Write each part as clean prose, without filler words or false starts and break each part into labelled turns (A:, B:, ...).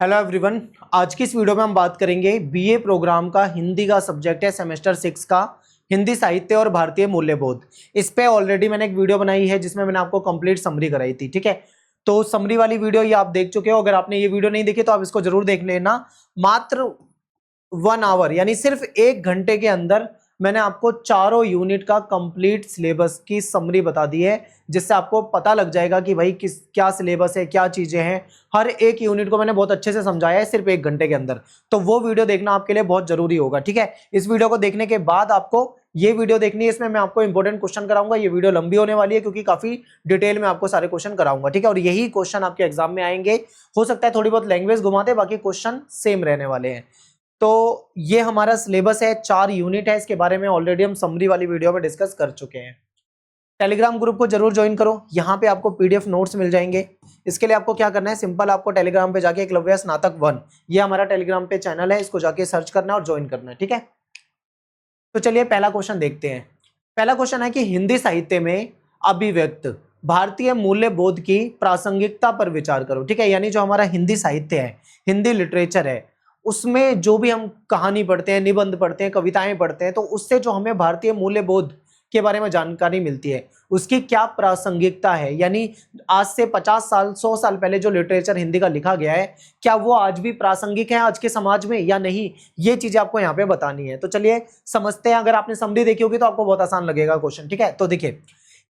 A: Hello everyone. आज की इस वीडियो में हम बात करेंगे बीए प्रोग्राम का हिंदी का सब्जेक्ट है सेमेस्टर 6 का हिंदी साहित्य और भारतीय मूल्यबोध। इस पे ऑलरेडी मैंने एक वीडियो बनाई है जिसमें मैंने आपको कंप्लीट समरी कराई थी। ठीक है, तो समरी वाली वीडियो ये आप देख चुके हो। अगर आपने ये वीडियो नहीं देखी तो आप इसको जरूर देख लेना। मात्र 1 आवर यानी सिर्फ 1 घंटे के अंदर मैंने आपको चारों यूनिट का कंप्लीट सिलेबस की समरी बता दी है, जिससे आपको पता लग जाएगा कि भाई किस क्या सिलेबस है, क्या चीजें हैं। हर एक यूनिट को मैंने बहुत अच्छे से समझाया है सिर्फ 1 घंटे के अंदर। तो वो वीडियो देखना आपके लिए बहुत जरूरी होगा। ठीक है, इस वीडियो को देखने के बाद आपको ये वीडियो देखनी है। इसमें मैं आपको इंपॉर्टेंट क्वेश्चन कराऊंगा। ये वीडियो लंबी होने वाली है क्योंकि काफी डिटेल में आपको सारे क्वेश्चन कराऊंगा। ठीक है, और यही क्वेश्चन आपके एग्जाम में आएंगे। हो सकता है थोड़ी बहुत लैंग्वेज घुमाते, बाकी क्वेश्चन सेम रहने वाले हैं। तो ये हमारा सिलेबस है, 4 यूनिट है। इसके बारे में ऑलरेडी हम समरी वाली वीडियो में डिस्कस कर चुके हैं। टेलीग्राम ग्रुप को जरूर ज्वाइन करो, यहाँ पे आपको पीडीएफ नोट्स मिल जाएंगे। इसके लिए आपको क्या करना है, सिंपल आपको टेलीग्राम पे जाके एकलव्य स्नातक 1 ये हमारा टेलीग्राम पे चैनल है, इसको जाके सर्च करना है और ज्वाइन करना है। ठीक है, तो चलिए पहला क्वेश्चन देखते हैं। पहला क्वेश्चन है कि हिंदी साहित्य में अभिव्यक्त भारतीय मूल्य बोध की प्रासंगिकता पर विचार करो। ठीक है, यानी जो हमारा हिंदी साहित्य है, हिंदी लिटरेचर है, उसमें जो भी हम कहानी पढ़ते हैं, निबंध पढ़ते हैं, कविताएं पढ़ते हैं, तो उससे जो हमें भारतीय मूल्य बोध के बारे में जानकारी मिलती है, उसकी क्या प्रासंगिकता है। यानी आज से 50 साल 100 साल पहले जो लिटरेचर हिंदी का लिखा गया है, क्या वो आज भी प्रासंगिक है आज के समाज में या नहीं, ये चीजें आपको यहाँ पे बतानी है। तो चलिए समझते हैं। अगर आपने समरी देखी होगी तो आपको बहुत आसान लगेगा क्वेश्चन। ठीक है, तो देखिए,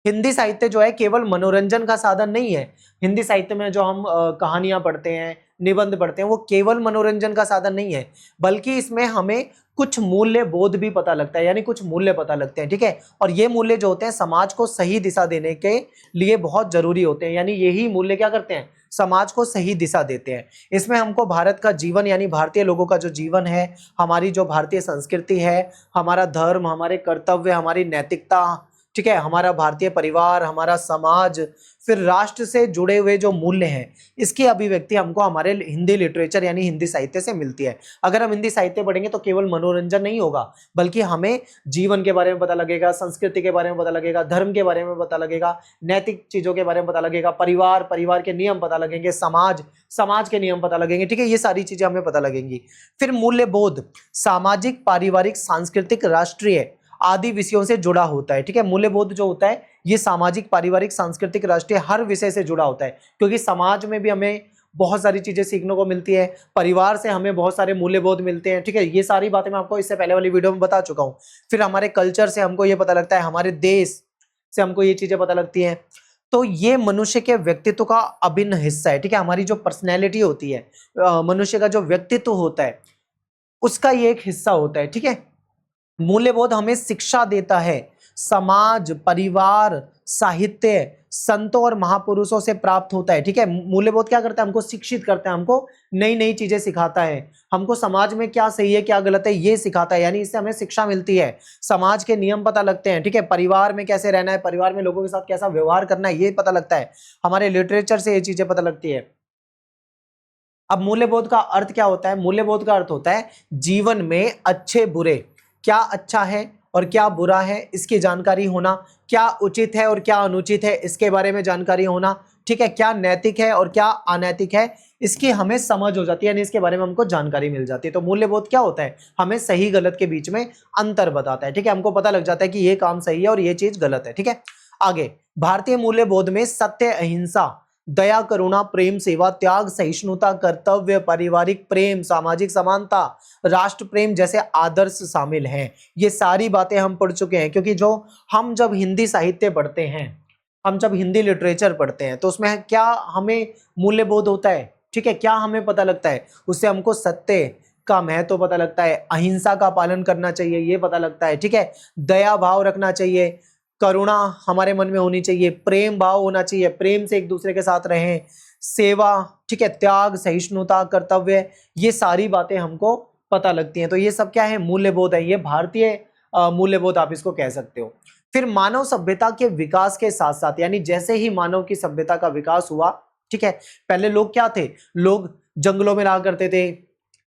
A: हिंदी साहित्य जो है केवल मनोरंजन का साधन नहीं है। हिंदी साहित्य में जो हम कहानियां पढ़ते हैं, निबंध पढ़ते हैं, वो केवल मनोरंजन का साधन नहीं है, बल्कि इसमें हमें कुछ मूल्य बोध भी पता लगता है, यानी कुछ मूल्य पता लगते हैं। ठीक है, और ये मूल्य जो होते हैं समाज को सही दिशा देने के लिए बहुत जरूरी होते हैं। यानी यही मूल्य क्या करते हैं, समाज को सही दिशा देते हैं। इसमें हमको भारत का जीवन, यानी भारतीय लोगों का जो जीवन है, हमारी जो भारतीय संस्कृति है, हमारा धर्म, हमारे कर्तव्य, हमारी नैतिकता, ठीक है, हमारा भारतीय परिवार, हमारा समाज, फिर राष्ट्र से जुड़े हुए जो मूल्य हैं, इसकी अभिव्यक्ति हमको हमारे हिंदी लिटरेचर यानी हिंदी साहित्य से मिलती है। अगर हम हिंदी साहित्य पढ़ेंगे तो केवल मनोरंजन नहीं होगा, बल्कि हमें जीवन के बारे में पता लगेगा, संस्कृति के बारे में पता लगेगा, धर्म के बारे में पता लगेगा, नैतिक चीजों के बारे में पता लगेगा, परिवार के नियम पता लगेंगे, समाज के नियम पता लगेंगे। ठीक है, ये सारी चीजें हमें पता लगेंगी। फिर मूल्य बोध सामाजिक, पारिवारिक, सांस्कृतिक, राष्ट्रीय आदि विषयों से जुड़ा होता है। ठीक है, मूल्यबोध जो होता है ये सामाजिक, पारिवारिक, सांस्कृतिक, राष्ट्रीय हर विषय से जुड़ा होता है, क्योंकि समाज में भी हमें बहुत सारी चीजें सीखने को मिलती है, परिवार से हमें बहुत सारे मूल्यबोध मिलते हैं। ठीक है, ये सारी बातें मैं आपको इससे पहले वाली वीडियो में बता चुका हूं। फिर हमारे कल्चर से हमको ये पता लगता है, हमारे देश से हमको ये चीजें पता लगती हैं। तो ये मनुष्य के व्यक्तित्व का अभिन्न हिस्सा है। ठीक है, हमारी जो पर्सनैलिटी होती है, मनुष्य का जो व्यक्तित्व होता है, उसका ये एक हिस्सा होता है। ठीक है, मूल्यबोध हमें शिक्षा देता है, समाज, परिवार, साहित्य, संतों और महापुरुषों से प्राप्त होता है। ठीक है, मूल्यबोध क्या करता है, हमको शिक्षित करता है, हमको नई नई चीजें सिखाता है, हमको समाज में क्या सही है क्या गलत है ये सिखाता है, यानी इससे हमें शिक्षा मिलती है, समाज के नियम पता लगते हैं। ठीक है, परिवार में कैसे रहना है, परिवार में लोगों के साथ कैसा व्यवहार करना है ये पता लगता है, हमारे लिटरेचर से ये चीजें पता लगती है। अब मूल्यबोध का अर्थ क्या होता है, मूल्यबोध का अर्थ होता है जीवन में अच्छे बुरे, क्या अच्छा है और क्या बुरा है इसकी जानकारी होना, क्या उचित है और क्या अनुचित है इसके बारे में जानकारी होना। ठीक है, क्या नैतिक है और क्या अनैतिक है इसकी हमें समझ हो जाती है, यानी इसके बारे में हमको जानकारी मिल जाती है। तो मूल्यबोध क्या होता है, हमें सही गलत के बीच में अंतर बताता है। ठीक है, हमको पता लग जाता है कि ये काम सही है और ये चीज गलत है। ठीक है, आगे भारतीय मूल्यबोध में सत्य, अहिंसा, दया, करुणा, प्रेम, सेवा, त्याग, सहिष्णुता, कर्तव्य, पारिवारिक प्रेम, सामाजिक समानता, राष्ट्र प्रेम जैसे आदर्श शामिल हैं। ये सारी बातें हम पढ़ चुके हैं, क्योंकि जो हम जब हिंदी साहित्य पढ़ते हैं, हम जब हिंदी लिटरेचर पढ़ते हैं, तो उसमें क्या हमें मूल्यबोध होता है। ठीक है, क्या हमें पता लगता है, उससे हमको सत्य का महत्व तो पता लगता है, अहिंसा का पालन करना चाहिए ये पता लगता है। ठीक है, दया भाव रखना चाहिए, करुणा हमारे मन में होनी चाहिए, प्रेम भाव होना चाहिए, प्रेम से एक दूसरे के साथ रहें, सेवा, ठीक है, त्याग, सहिष्णुता, कर्तव्य, ये सारी बातें हमको पता लगती हैं। तो ये सब क्या है, मूल्यबोध है। ये भारतीय मूल्यबोध आप इसको कह सकते हो। फिर मानव सभ्यता के विकास के साथ साथ, यानी जैसे ही मानव की सभ्यता का विकास हुआ, ठीक है, पहले लोग क्या थे, लोग जंगलों में रहा करते थे,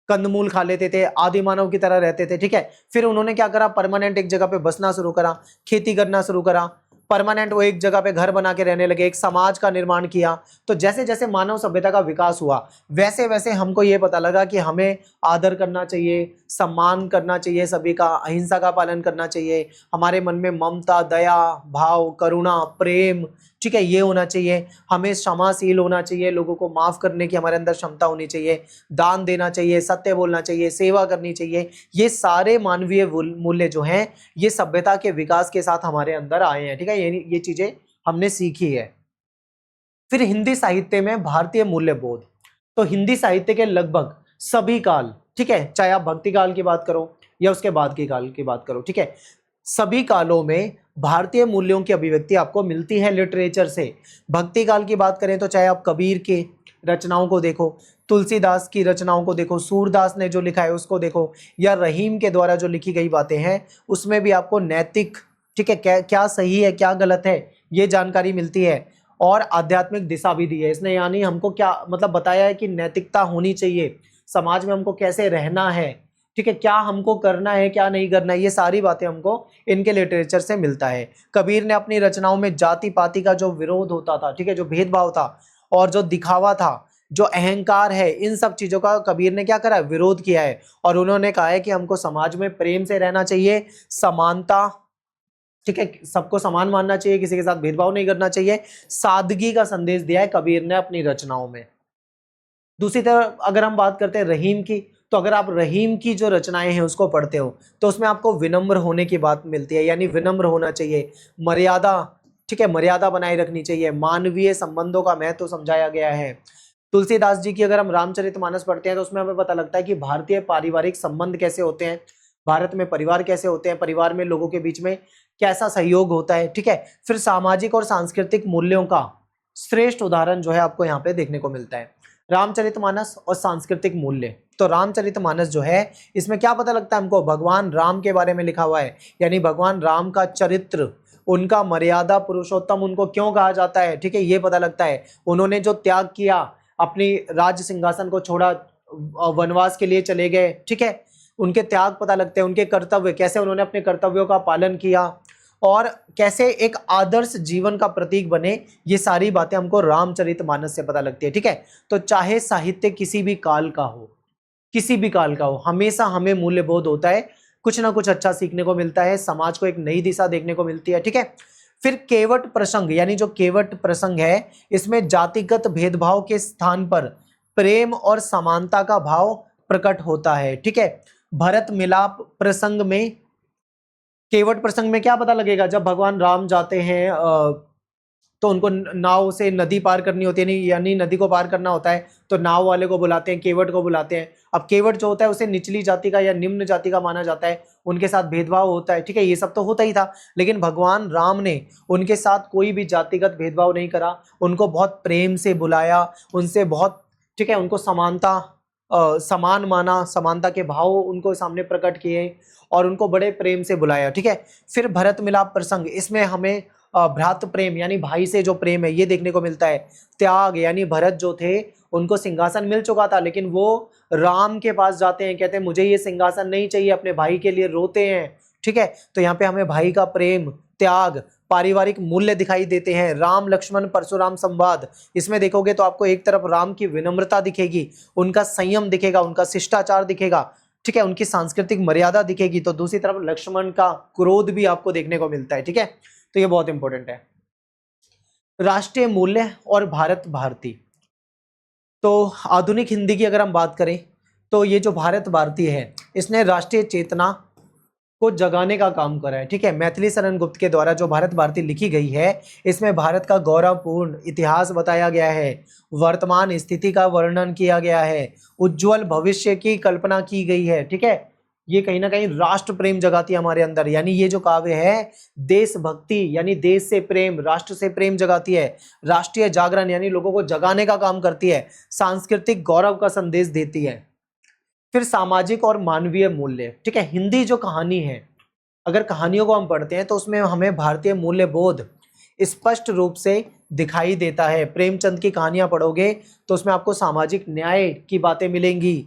A: कंदमूल खा लेते थे, आदि मानव की तरह रहते थे। ठीक है, फिर उन्होंने क्या करा, परमानेंट एक जगह पे बसना शुरू करा, खेती करना शुरू करा, परमानेंट वो एक जगह पे घर बना के रहने लगे, एक समाज का निर्माण किया। तो जैसे जैसे मानव सभ्यता का विकास हुआ वैसे वैसे हमको ये पता लगा कि हमें आदर करना चाहिए, सम्मान करना चाहिए, सभी का अहिंसा का पालन करना चाहिए, हमारे मन में ममता, दया भाव, करुणा, प्रेम, ठीक है, ये होना चाहिए, हमें क्षमाशील होना चाहिए, लोगों को माफ करने की हमारे अंदर क्षमता होनी चाहिए, दान देना चाहिए, सत्य बोलना चाहिए, सेवा करनी चाहिए। ये सारे मानवीय मूल्य जो हैं ये सभ्यता के विकास के साथ हमारे अंदर आए हैं, ठीक है, ये चीजें हमने सीखी है। फिर हिंदी साहित्य में भारतीय मूल्य बोध। तो हिंदी साहित्य के लगभग सभी काल, ठीक है, चाहे आप भक्ति काल की बात करो या उसके बाद की काल की बात करो, ठीक है, सभी कालों में भारतीय मूल्यों की अभिव्यक्ति आपको मिलती है लिटरेचर से। भक्ति काल की बात करें तो चाहे आप कबीर के रचनाओं को देखो, तुलसीदास की रचनाओं को देखो, सूरदास ने जो लिखा है उसको देखो, या रहीम के द्वारा जो लिखी गई बातें हैं उसमें भी आपको नैतिक, ठीक है, क्या सही है क्या गलत है ये जानकारी मिलती है, और आध्यात्मिक दिशा भी दी है इसने, यानी हमको क्या मतलब बताया है कि नैतिकता होनी चाहिए, समाज में हमको कैसे रहना है, ठीक है, क्या हमको करना है क्या नहीं करना है, ये सारी बातें हमको इनके लिटरेचर से मिलता है। कबीर ने अपनी रचनाओं में जाति पाति का जो विरोध होता था, ठीक है, जो भेदभाव था और जो दिखावा था, जो अहंकार है, इन सब चीजों का कबीर ने क्या करा, विरोध किया है, और उन्होंने कहा है कि हमको समाज में प्रेम से रहना चाहिए, समानता, ठीक है, सबको समान मानना चाहिए, किसी के साथ भेदभाव नहीं करना चाहिए, सादगी का संदेश दिया है कबीर ने अपनी रचनाओं में। दूसरी तरफ अगर हम बात करते हैं रहीम की, तो अगर आप रहीम की जो रचनाएं हैं उसको पढ़ते हो तो उसमें आपको विनम्र होने की बात मिलती है, यानी विनम्र होना चाहिए, मर्यादा, ठीक है, मर्यादा बनाए रखनी चाहिए, मानवीय संबंधों का महत्व समझाया गया है। तुलसीदास जी की अगर हम रामचरितमानस पढ़ते हैं तो उसमें हमें पता लगता है कि भारतीय पारिवारिक संबंध कैसे होते हैं, भारत में परिवार कैसे होते हैं, परिवार में लोगों के बीच में कैसा सहयोग होता है, ठीक है। फिर सामाजिक और सांस्कृतिक मूल्यों का श्रेष्ठ उदाहरण जो है आपको यहाँ पे देखने को मिलता है, रामचरितमानस और सांस्कृतिक मूल्य। तो रामचरितमानस जो है इसमें क्या पता लगता है हमको, भगवान राम के बारे में लिखा हुआ है, यानी भगवान राम का चरित्र, उनका मर्यादा पुरुषोत्तम उनको क्यों कहा जाता है, ठीक है, ये पता लगता है। उन्होंने जो त्याग किया, अपनी राज सिंहासन को छोड़ा, वनवास के लिए चले गए, ठीक है, उनके त्याग पता लगते हैं, उनके कर्तव्य, कैसे उन्होंने अपने कर्तव्यों का पालन किया और कैसे एक आदर्श जीवन का प्रतीक बने, ये सारी बातें हमको रामचरितमानस से पता लगती है, ठीक है। तो चाहे साहित्य किसी भी काल का हो, किसी भी काल का हो, हमेशा हमें मूल्यबोध होता है, कुछ ना कुछ अच्छा सीखने को मिलता है, समाज को एक नई दिशा देखने को मिलती है, ठीक है। फिर केवट प्रसंग, यानी जो केवट प्रसंग है इसमें जातिगत भेदभाव के स्थान पर प्रेम और समानता का भाव प्रकट होता है, ठीक है। भरत मिलाप प्रसंग में, केवट प्रसंग में क्या पता लगेगा, जब भगवान राम जाते हैं तो उनको नाव से नदी पार करनी होती है, यानी नदी को पार करना होता है, तो नाव वाले को बुलाते हैं, केवट को बुलाते हैं। अब केवट जो होता है उसे निचली जाति का या निम्न जाति का माना जाता है, उनके साथ भेदभाव होता है, ठीक है, ये सब तो होता ही था, लेकिन भगवान राम ने उनके साथ कोई भी जातिगत भेदभाव नहीं करा, उनको बहुत प्रेम से बुलाया, उनसे बहुत, ठीक है, उनको समानता, समान माना, समानता के भाव उनको सामने प्रकट किए और उनको बड़े प्रेम से बुलाया, ठीक है। फिर भरत मिलाप प्रसंग, इसमें हमें भ्रातृ प्रेम यानी भाई से जो प्रेम है ये देखने को मिलता है। त्याग, यानी भरत जो थे उनको सिंहासन मिल चुका था, लेकिन वो राम के पास जाते हैं, कहते हैं मुझे ये सिंहासन नहीं चाहिए, अपने भाई के लिए रोते हैं, ठीक है। तो यहाँ पे हमें भाई का प्रेम, त्याग, पारिवारिक मूल्य दिखाई देते हैं। राम लक्ष्मण परशुराम संवाद, इसमें देखोगे तो आपको एक तरफ राम की विनम्रता दिखेगी, उनका संयम दिखेगा, उनका शिष्टाचार दिखेगा, ठीक है, उनकी सांस्कृतिक मर्यादा दिखेगी, तो दूसरी तरफ लक्ष्मण का क्रोध भी आपको देखने को मिलता है, ठीक है। तो ये बहुत इंपॉर्टेंट है। राष्ट्रीय मूल्य और भारत भारती, तो आधुनिक हिंदी की अगर हम बात करें तो ये जो भारत भारती है इसने राष्ट्रीय चेतना को जगाने का काम करा है, ठीक है। मैथिली शरण गुप्त के द्वारा जो भारत भारती लिखी गई है इसमें भारत का गौरवपूर्ण इतिहास बताया गया है, वर्तमान स्थिति का वर्णन किया गया है, उज्जवल भविष्य की कल्पना की गई है, ठीक है। ये कहीं ना कहीं राष्ट्र प्रेम जगाती है हमारे अंदर, यानी ये जो काव्य है देशभक्ति यानी देश से प्रेम, राष्ट्र से प्रेम जगाती है, राष्ट्रीय जागरण यानी लोगों को जगाने का काम करती है, सांस्कृतिक गौरव का संदेश देती है। फिर सामाजिक और मानवीय मूल्य, ठीक है। हिंदी जो कहानी है, अगर कहानियों को हम पढ़ते हैं तो उसमें हमें भारतीय मूल्य बोध स्पष्ट रूप से दिखाई देता है। प्रेमचंद की कहानियां पढ़ोगे तो उसमें आपको सामाजिक न्याय की बातें मिलेंगी,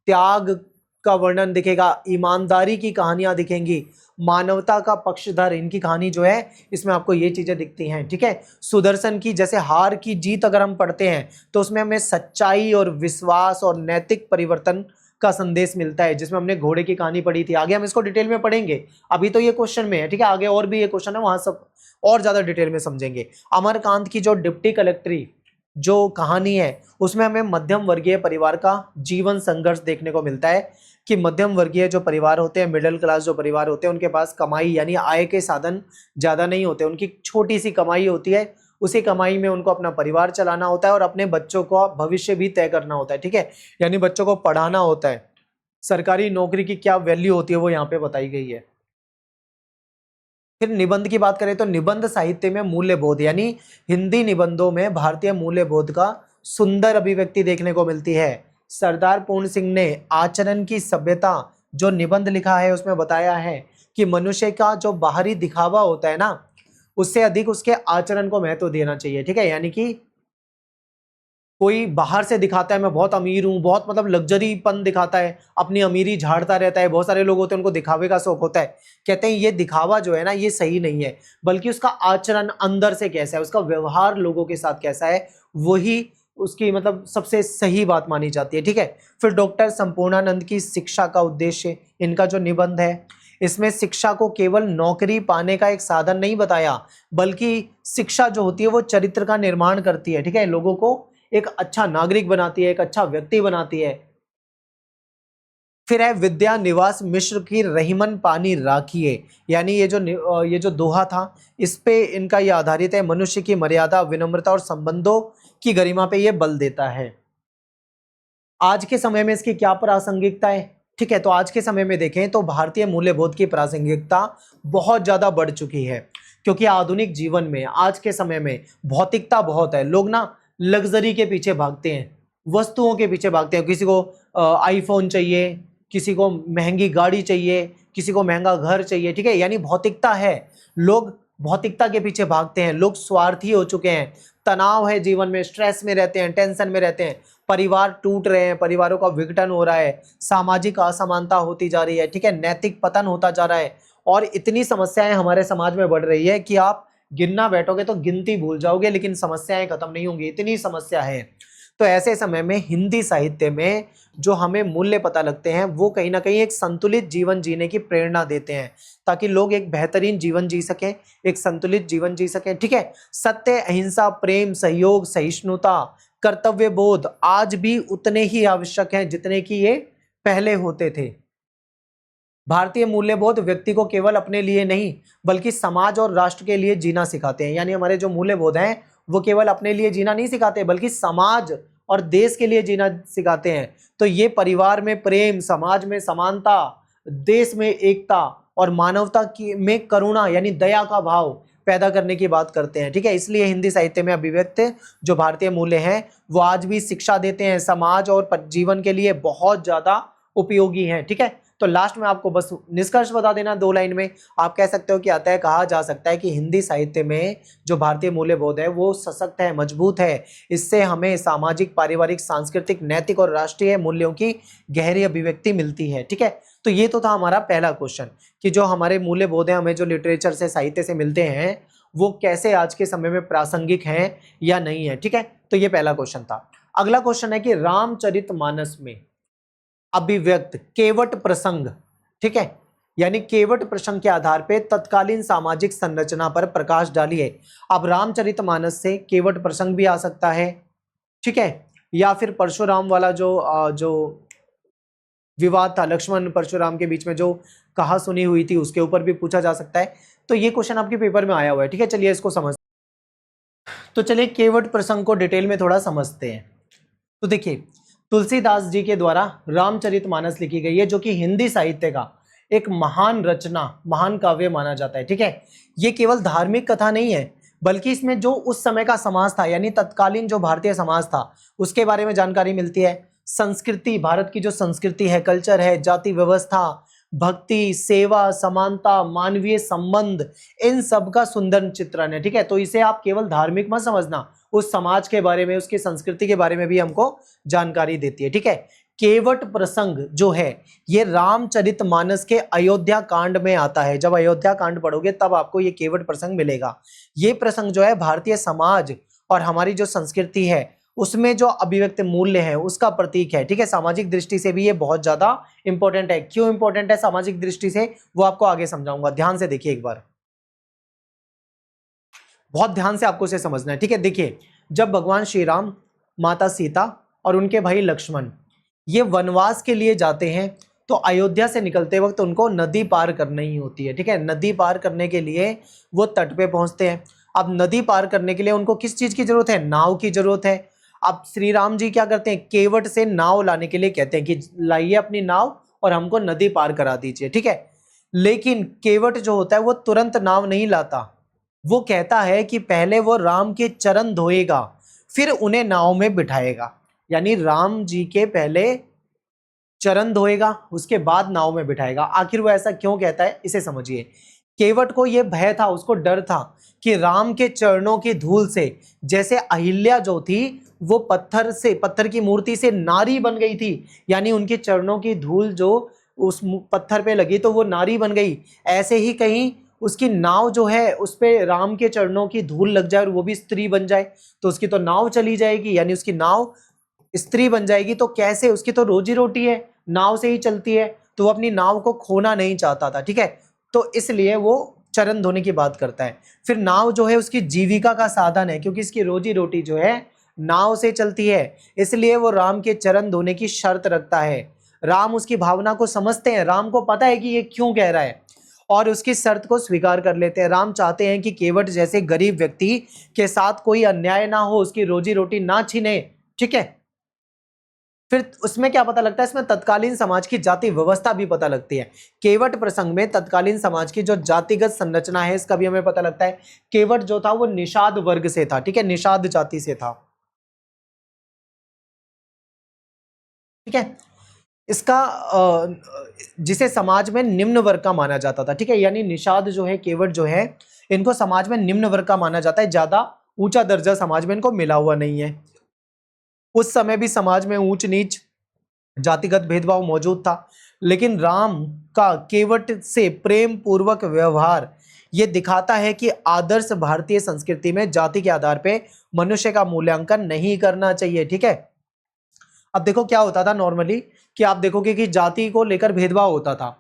A: त्याग का वर्णन दिखेगा, ईमानदारी की कहानियां दिखेंगी, मानवता का पक्षधर, इनकी कहानी जो है इसमें आपको ये चीजें दिखती हैं। ठीक है, सुदर्शन की जैसे हार की जीत अगर हम पढ़ते हैं तो उसमें हमें सच्चाई और विश्वास और नैतिक परिवर्तन का संदेश मिलता है, जिसमें हमने घोड़े की कहानी पढ़ी थी। आगे हम इसको डिटेल में पढ़ेंगे, अभी तो ये क्वेश्चन में है। ठीक है, आगे और भी ये क्वेश्चन है, वहां सब और ज्यादा डिटेल में समझेंगे। अमरकांत की जो डिप्टी कलेक्ट्री जो कहानी है उसमें हमें मध्यम वर्गीय परिवार का जीवन संघर्ष देखने को मिलता है कि मध्यम वर्गीय जो परिवार होते हैं, मिडिल क्लास जो परिवार होते हैं, उनके पास कमाई यानी आय के साधन ज्यादा नहीं होते, उनकी छोटी सी कमाई होती है, उसी कमाई में उनको अपना परिवार चलाना होता है और अपने बच्चों का भविष्य भी तय करना होता है। ठीक है, यानी बच्चों को पढ़ाना होता है। सरकारी नौकरी की क्या वैल्यू होती है वो यहाँ पे बताई गई है। फिर निबंध की बात करें तो निबंध साहित्य में मूल्यबोध यानी हिंदी निबंधों में भारतीय मूल्यबोध का सुंदर अभिव्यक्ति देखने को मिलती है। सरदार पूर्ण सिंह ने आचरण की सभ्यता जो निबंध लिखा है उसमें बताया है कि मनुष्य का जो बाहरी दिखावा होता है ना, उससे अधिक उसके आचरण को महत्व देना चाहिए। ठीक है, यानी कि कोई बाहर से दिखाता है मैं बहुत अमीर हूं, बहुत मतलब लग्जरीपन दिखाता है, अपनी अमीरी झाड़ता रहता है, बहुत सारे लोग होते हैं उनको दिखावे का शौक होता है। कहते हैं ये दिखावा जो है ना ये सही नहीं है, बल्कि उसका आचरण अंदर से कैसा है, उसका व्यवहार लोगों के साथ कैसा है, वही उसकी मतलब सबसे सही बात मानी जाती है। ठीक है, फिर डॉक्टर संपूर्णानंद की शिक्षा का उद्देश्य, इनका जो निबंध है इसमें शिक्षा को केवल नौकरी पाने का एक साधन नहीं बताया, बल्कि शिक्षा जो होती है वो चरित्र का निर्माण करती है। ठीक है, लोगों को एक अच्छा नागरिक बनाती है, एक अच्छा व्यक्ति बनाती है। फिर है विद्या निवास मिश्र की रहीमन पानी राखिए, यानी ये जो दोहा था इस पे इनका ये आधारित है। मनुष्य की मर्यादा, विनम्रता और संबंधों की गरिमा पे ये बल देता है। आज के समय में इसकी क्या प्रासंगिकता है? ठीक है, तो आज के समय में देखें तो भारतीय मूल्यबोध की प्रासंगिकता बहुत ज्यादा बढ़ चुकी है, क्योंकि आधुनिक जीवन में आज के समय में भौतिकता बहुत है। लोग ना लग्जरी के पीछे भागते हैं, वस्तुओं के पीछे भागते हैं। किसी को आईफोन चाहिए, किसी को महंगी गाड़ी चाहिए, किसी को महंगा घर चाहिए। ठीक है, यानी भौतिकता है, लोग भौतिकता के पीछे भागते हैं, लोग स्वार्थी हो चुके हैं, तनाव है जीवन में, स्ट्रेस में रहते हैं, टेंशन में रहते हैं, परिवार टूट रहे हैं, परिवारों का विघटन हो रहा है, सामाजिक असमानता होती जा रही है। ठीक है, नैतिक पतन होता जा रहा है और इतनी समस्याएं हमारे समाज में बढ़ रही है कि आप गिनना बैठोगे तो गिनती भूल जाओगे, लेकिन समस्याएं खत्म नहीं होंगी, इतनी समस्या है। तो ऐसे समय में हिंदी साहित्य में जो हमें मूल्य पता लगते हैं वो कहीं ना कहीं एक संतुलित जीवन जीने की प्रेरणा देते हैं, ताकि लोग एक बेहतरीन जीवन जी सकें, एक संतुलित जीवन जी सकें। ठीक है, सत्य, अहिंसा, प्रेम, सहयोग, सहिष्णुता, कर्तव्य बोध आज भी उतने ही आवश्यक हैं जितने कि ये पहले होते थे। भारतीय मूल्यबोध व्यक्ति को केवल अपने लिए नहीं बल्कि समाज और राष्ट्र के लिए जीना सिखाते हैं। यानी हमारे जो मूल्यबोध हैं वो केवल अपने लिए जीना नहीं सिखाते बल्कि समाज और देश के लिए जीना सिखाते हैं। तो ये परिवार में प्रेम, समाज में समानता, देश में एकता और मानवता की में करुणा यानी दया का भाव पैदा करने की बात करते हैं। ठीक है, इसलिए हिंदी साहित्य में अभिव्यक्त जो भारतीय मूल्य हैं वो आज भी शिक्षा देते हैं, समाज और जीवन के लिए बहुत ज्यादा उपयोगी हैं। ठीक है, तो लास्ट में आपको बस निष्कर्ष बता देना 2 लाइन में। आप कह सकते हो कि कहा जा सकता है कि हिंदी साहित्य में जो भारतीय मूल्यबोध है वो सशक्त है, मजबूत है। इससे हमें सामाजिक, पारिवारिक, सांस्कृतिक, नैतिक और राष्ट्रीय मूल्यों की गहरी अभिव्यक्ति मिलती है। ठीक है, तो ये तो था हमारा पहला क्वेश्चन कि जो हमारे मूल्यबोध है हमें जो लिटरेचर से, साहित्य से मिलते हैं वो कैसे आज के समय में प्रासंगिक हैं या नहीं है। ठीक है, तो ये पहला क्वेश्चन था। अगला क्वेश्चन है कि रामचरितमानस में अभिव्यक्त केवट प्रसंग, ठीक है, यानी केवट प्रसंग के आधार पे तत्कालीन सामाजिक संरचना पर प्रकाश डालिए। अब रामचरितमानस से केवट प्रसंग भी आ सकता है, ठीक है, या फिर परशुराम वाला जो विवाद था लक्ष्मण परशुराम के बीच में जो कहा सुनी हुई थी उसके ऊपर भी पूछा जा सकता है। तो ये क्वेश्चन आपके पेपर में आया हुआ है। ठीक है, चलिए इसको समझ, तो चलिए केवट प्रसंग को डिटेल में थोड़ा समझते हैं। तो देखिए तुलसीदास जी के द्वारा रामचरितमानस लिखी गई है जो कि हिंदी साहित्य का एक महान रचना, महान काव्य माना जाता है। ठीक है, ये केवल धार्मिक कथा नहीं है बल्कि इसमें जो उस समय का समाज था यानी तत्कालीन जो भारतीय समाज था उसके बारे में जानकारी मिलती है। संस्कृति, भारत की जो संस्कृति है, कल्चर है, जाति व्यवस्था, भक्ति, सेवा, समानता, मानवीय संबंध, इन सब का सुंदर चित्रण है। ठीक है, तो इसे आप केवल धार्मिक मत समझना, उस समाज के बारे में, उसकी संस्कृति के बारे में भी हमको जानकारी देती है। ठीक है, केवट प्रसंग जो है ये रामचरितमानस के अयोध्या कांड में आता है। जब अयोध्या कांड पढ़ोगे तब आपको ये केवट प्रसंग मिलेगा। ये प्रसंग जो है भारतीय समाज और हमारी जो संस्कृति है उसमें जो अभिव्यक्त मूल्य है उसका प्रतीक है। ठीक है, सामाजिक दृष्टि से भी ये बहुत ज्यादा इंपॉर्टेंट है। क्यों इंपॉर्टेंट है सामाजिक दृष्टि से वो आपको आगे समझाऊंगा। ध्यान से देखिए, एक बार बहुत ध्यान से आपको इसे समझना है। ठीक है, देखिए जब भगवान श्री राम, माता सीता और उनके भाई लक्ष्मण ये वनवास के लिए जाते हैं तो अयोध्या से निकलते वक्त उनको नदी पार करनी ही होती है। ठीक है, नदी पार करने के लिए वो तट पे पहुंचते हैं। अब नदी पार करने के लिए उनको किस चीज की जरूरत है? नाव की जरूरत है। अब श्री राम जी क्या करते हैं? केवट से नाव लाने के लिए कहते हैं कि लाइए अपनी नाव और हमको नदी पार करा दीजिए। ठीक है, लेकिन केवट जो होता है वो तुरंत नाव नहीं लाता। वो कहता है कि पहले वो राम के चरण धोएगा फिर उन्हें नाव में बिठाएगा। यानी राम जी के पहले चरण धोएगा उसके बाद नाव में बिठाएगा। आखिर वो ऐसा क्यों कहता है इसे समझिए। केवट को यह भय था, उसको डर था कि राम के चरणों की धूल से, जैसे अहिल्या जो थी वो पत्थर की मूर्ति से नारी बन गई थी, यानी उनके चरणों की धूल जो उस पत्थर पे लगी तो वो नारी बन गई, ऐसे ही कहीं उसकी नाव जो है उस पे राम के चरणों की धूल लग जाए और वो भी स्त्री बन जाए तो उसकी तो नाव चली जाएगी, यानी उसकी नाव स्त्री बन जाएगी। तो कैसे? उसकी तो रोजी रोटी है, नाव से ही चलती है, तो वो अपनी नाव को खोना नहीं चाहता था। ठीक है, तो इसलिए वो चरण धोने की बात करता है। फिर नाव जो है उसकी जीविका का साधन है, क्योंकि इसकी रोजी रोटी जो है नाव से चलती है, इसलिए वो राम के चरण धोने की शर्त रखता है। राम उसकी भावना को समझते हैं, राम को पता है कि ये क्यों कह रहा है और उसकी शर्त को स्वीकार कर लेते हैं। राम चाहते हैं कि केवट जैसे गरीब व्यक्ति के साथ कोई अन्याय ना हो, उसकी रोजी रोटी ना छीने। ठीक है, फिर उसमें क्या पता लगता है? इसमें तत्कालीन समाज की जाति व्यवस्था भी पता लगती है। केवट प्रसंग में तत्कालीन समाज की जो जातिगत संरचना है इसका भी हमें पता लगता है। केवट जो था वो निषाद वर्ग से था। ठीक है, निषाद जाति से था। ठीक है, इसका जिसे समाज में निम्न वर्ग का माना जाता था। ठीक है, यानी निषाद जो है, केवट जो है, इनको समाज में निम्न वर्ग का माना जाता है, ज्यादा ऊंचा दर्जा समाज में इनको मिला हुआ नहीं है। उस समय भी समाज में ऊंच नीच जातिगत भेदभाव मौजूद था, लेकिन राम का केवट से प्रेम पूर्वक व्यवहार ये दिखाता है कि आदर्श भारतीय संस्कृति में जाति के आधार पे मनुष्य का मूल्यांकन नहीं करना चाहिए। ठीक है, अब देखो क्या होता था नॉर्मली कि आप देखोगे कि जाति को लेकर भेदभाव होता था।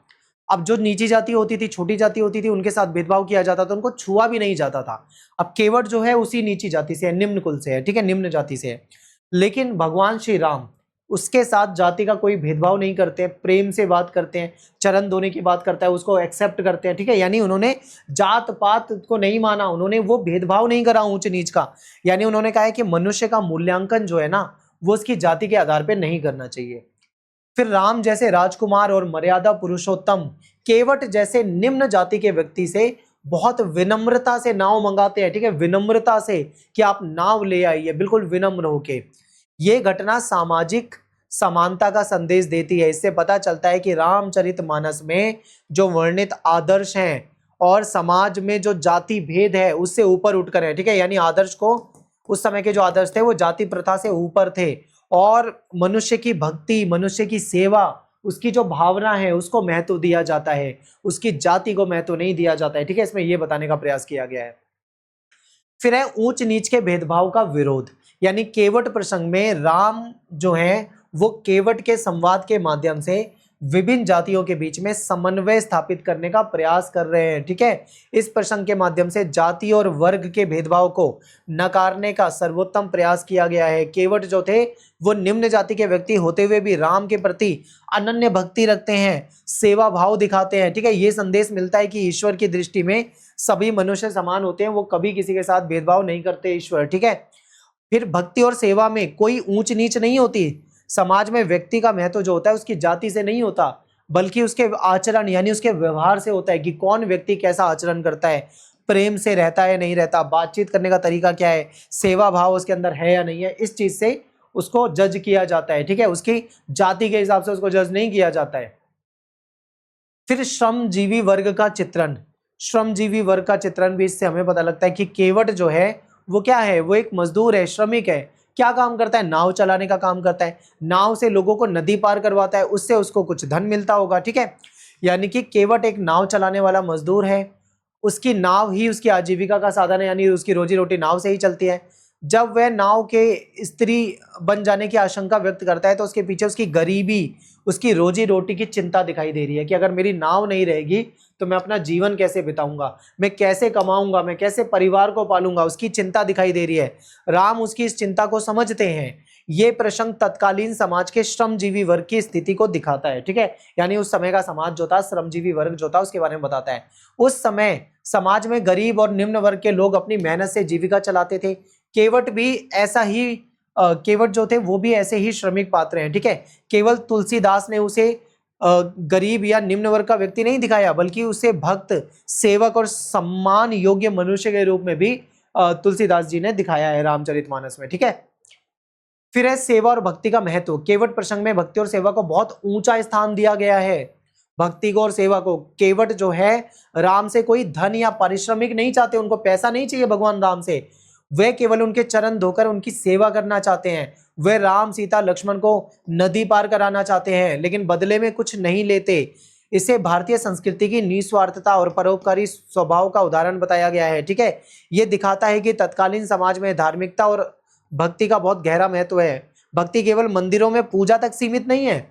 A: अब जो नीची जाति होती थी, छोटी जाति होती थी, उनके साथ भेदभाव किया जाता था, उनको छुआ भी नहीं जाता था। अब केवट जो है उसी नीची जाति से है, निम्न कुल से है। ठीक है, निम्न जाति से है, लेकिन भगवान श्री राम उसके साथ जाति का कोई भेदभाव नहीं करते, प्रेम से बात करते हैं, चरण धोने की बात करता है, उसको एक्सेप्ट करते हैं। ठीक है, यानी उन्होंने जात पात को नहीं माना, उन्होंने वो भेदभाव नहीं करा ऊंच नीच का। यानी उन्होंने कहा है कि मनुष्य का मूल्यांकन जो है ना वो उसकी जाति के आधार पर नहीं करना चाहिए। फिर राम जैसे राजकुमार और मर्यादा पुरुषोत्तम केवट जैसे निम्न जाति के व्यक्ति से बहुत विनम्रता से नाव मंगाते हैं। ठीक है, विनम्रता से कि आप नाव ले आइए, बिल्कुल विनम्र होके। ये घटना सामाजिक समानता का संदेश देती है। इससे पता चलता है कि रामचरितमानस में जो वर्णित आदर्श हैं और समाज में जो जाति भेद है उससे ऊपर उठकर है। ठीक है, यानी आदर्श को, उस समय के जो आदर्श थे वो जाति प्रथा से ऊपर थे और मनुष्य की भक्ति, मनुष्य की सेवा, उसकी जो भावना है उसको महत्व दिया जाता है, उसकी जाति को महत्व नहीं दिया जाता है। ठीक है, इसमें यह बताने का प्रयास किया गया है। फिर है ऊंच नीच के भेदभाव का विरोध, यानी केवट प्रसंग में राम जो है वो केवट के संवाद के माध्यम से विभिन्न जातियों के बीच में समन्वय स्थापित करने का प्रयास कर रहे हैं। ठीक है, इस प्रसंग के माध्यम से जाति और वर्ग के भेदभाव को नकारने का सर्वोत्तम प्रयास किया गया है। केवट जो थे वो निम्न जाति के व्यक्ति होते हुए भी राम के प्रति अनन्य भक्ति रखते हैं, सेवा भाव दिखाते हैं। ठीक है, ये संदेश मिलता है कि ईश्वर की दृष्टि में सभी मनुष्य समान होते हैं, वो कभी किसी के साथ भेदभाव नहीं करते ईश्वर। ठीक है, फिर भक्ति और सेवा में कोई ऊंच नीच नहीं होती। समाज में व्यक्ति का महत्व जो होता है उसकी जाति से नहीं होता, बल्कि उसके आचरण यानी उसके व्यवहार से होता है कि कौन व्यक्ति कैसा आचरण करता है, प्रेम से रहता है नहीं रहता, बातचीत करने का तरीका क्या है, सेवा भाव उसके अंदर है या नहीं है, इस चीज से उसको जज किया जाता है। ठीक है, उसकी जाति के हिसाब से उसको जज नहीं किया जाता है। फिर श्रमजीवी वर्ग का चित्रण, श्रमजीवी वर्ग का चित्रण भी इससे हमें पता लगता है कि केवट जो है वो क्या है, वो एक मजदूर है, श्रमिक है। क्या काम करता है? नाव चलाने का काम करता है। नाव से लोगों को नदी पार करवाता है, उससे उसको कुछ धन मिलता होगा, ठीक है। यानी कि केवट एक नाव चलाने वाला मजदूर है, उसकी नाव ही उसकी आजीविका का साधन है, यानी उसकी रोजी रोटी नाव से ही चलती है। जब वह नाव के स्त्री बन जाने की आशंका व्यक्त करता है तो उसके पीछे उसकी गरीबी, उसकी रोजी रोटी की चिंता दिखाई दे रही है कि अगर मेरी नाव नहीं रहेगी तो मैं अपना जीवन कैसे बिताऊंगा, मैं कैसे कमाऊंगा, मैं कैसे परिवार को पालूंगा, उसकी चिंता दिखाई दे रही है। राम उसकी इस चिंता को समझते हैं। ये प्रसंग तत्कालीन समाज के श्रमजीवी वर्ग की स्थिति को दिखाता है, ठीक है। यानी उस समय का समाज जो था, श्रमजीवी वर्ग जो था, उसके बारे में बताता है। उस समय समाज में गरीब और निम्न वर्ग के लोग अपनी मेहनत से जीविका चलाते थे। केवट भी ऐसा ही केवट जो थे वो भी ऐसे ही श्रमिक पात्र हैं, ठीक है। केवल तुलसीदास ने उसे गरीब या निम्न वर्ग का व्यक्ति नहीं दिखाया, बल्कि उसे भक्त, सेवक और सम्मान योग्य मनुष्य के रूप में भी तुलसीदास जी ने दिखाया है रामचरितमानस में, ठीक है। फिर है सेवा और भक्ति का महत्व। केवट प्रसंग में भक्ति और सेवा को बहुत ऊंचा स्थान दिया गया है। भक्ति को और सेवा को, केवट जो है राम से कोई धन या पारिश्रमिक नहीं चाहते, उनको पैसा नहीं चाहिए भगवान राम से, वे केवल उनके चरण धोकर उनकी सेवा करना चाहते हैं। वे राम, सीता, लक्ष्मण को नदी पार कराना चाहते हैं, लेकिन बदले में कुछ नहीं लेते। इसे भारतीय संस्कृति की निस्वार्थता और परोपकारी स्वभाव का उदाहरण बताया गया है, ठीक है। यह दिखाता है कि तत्कालीन समाज में धार्मिकता और भक्ति का बहुत गहरा महत्व है। भक्ति केवल मंदिरों में पूजा तक सीमित नहीं है,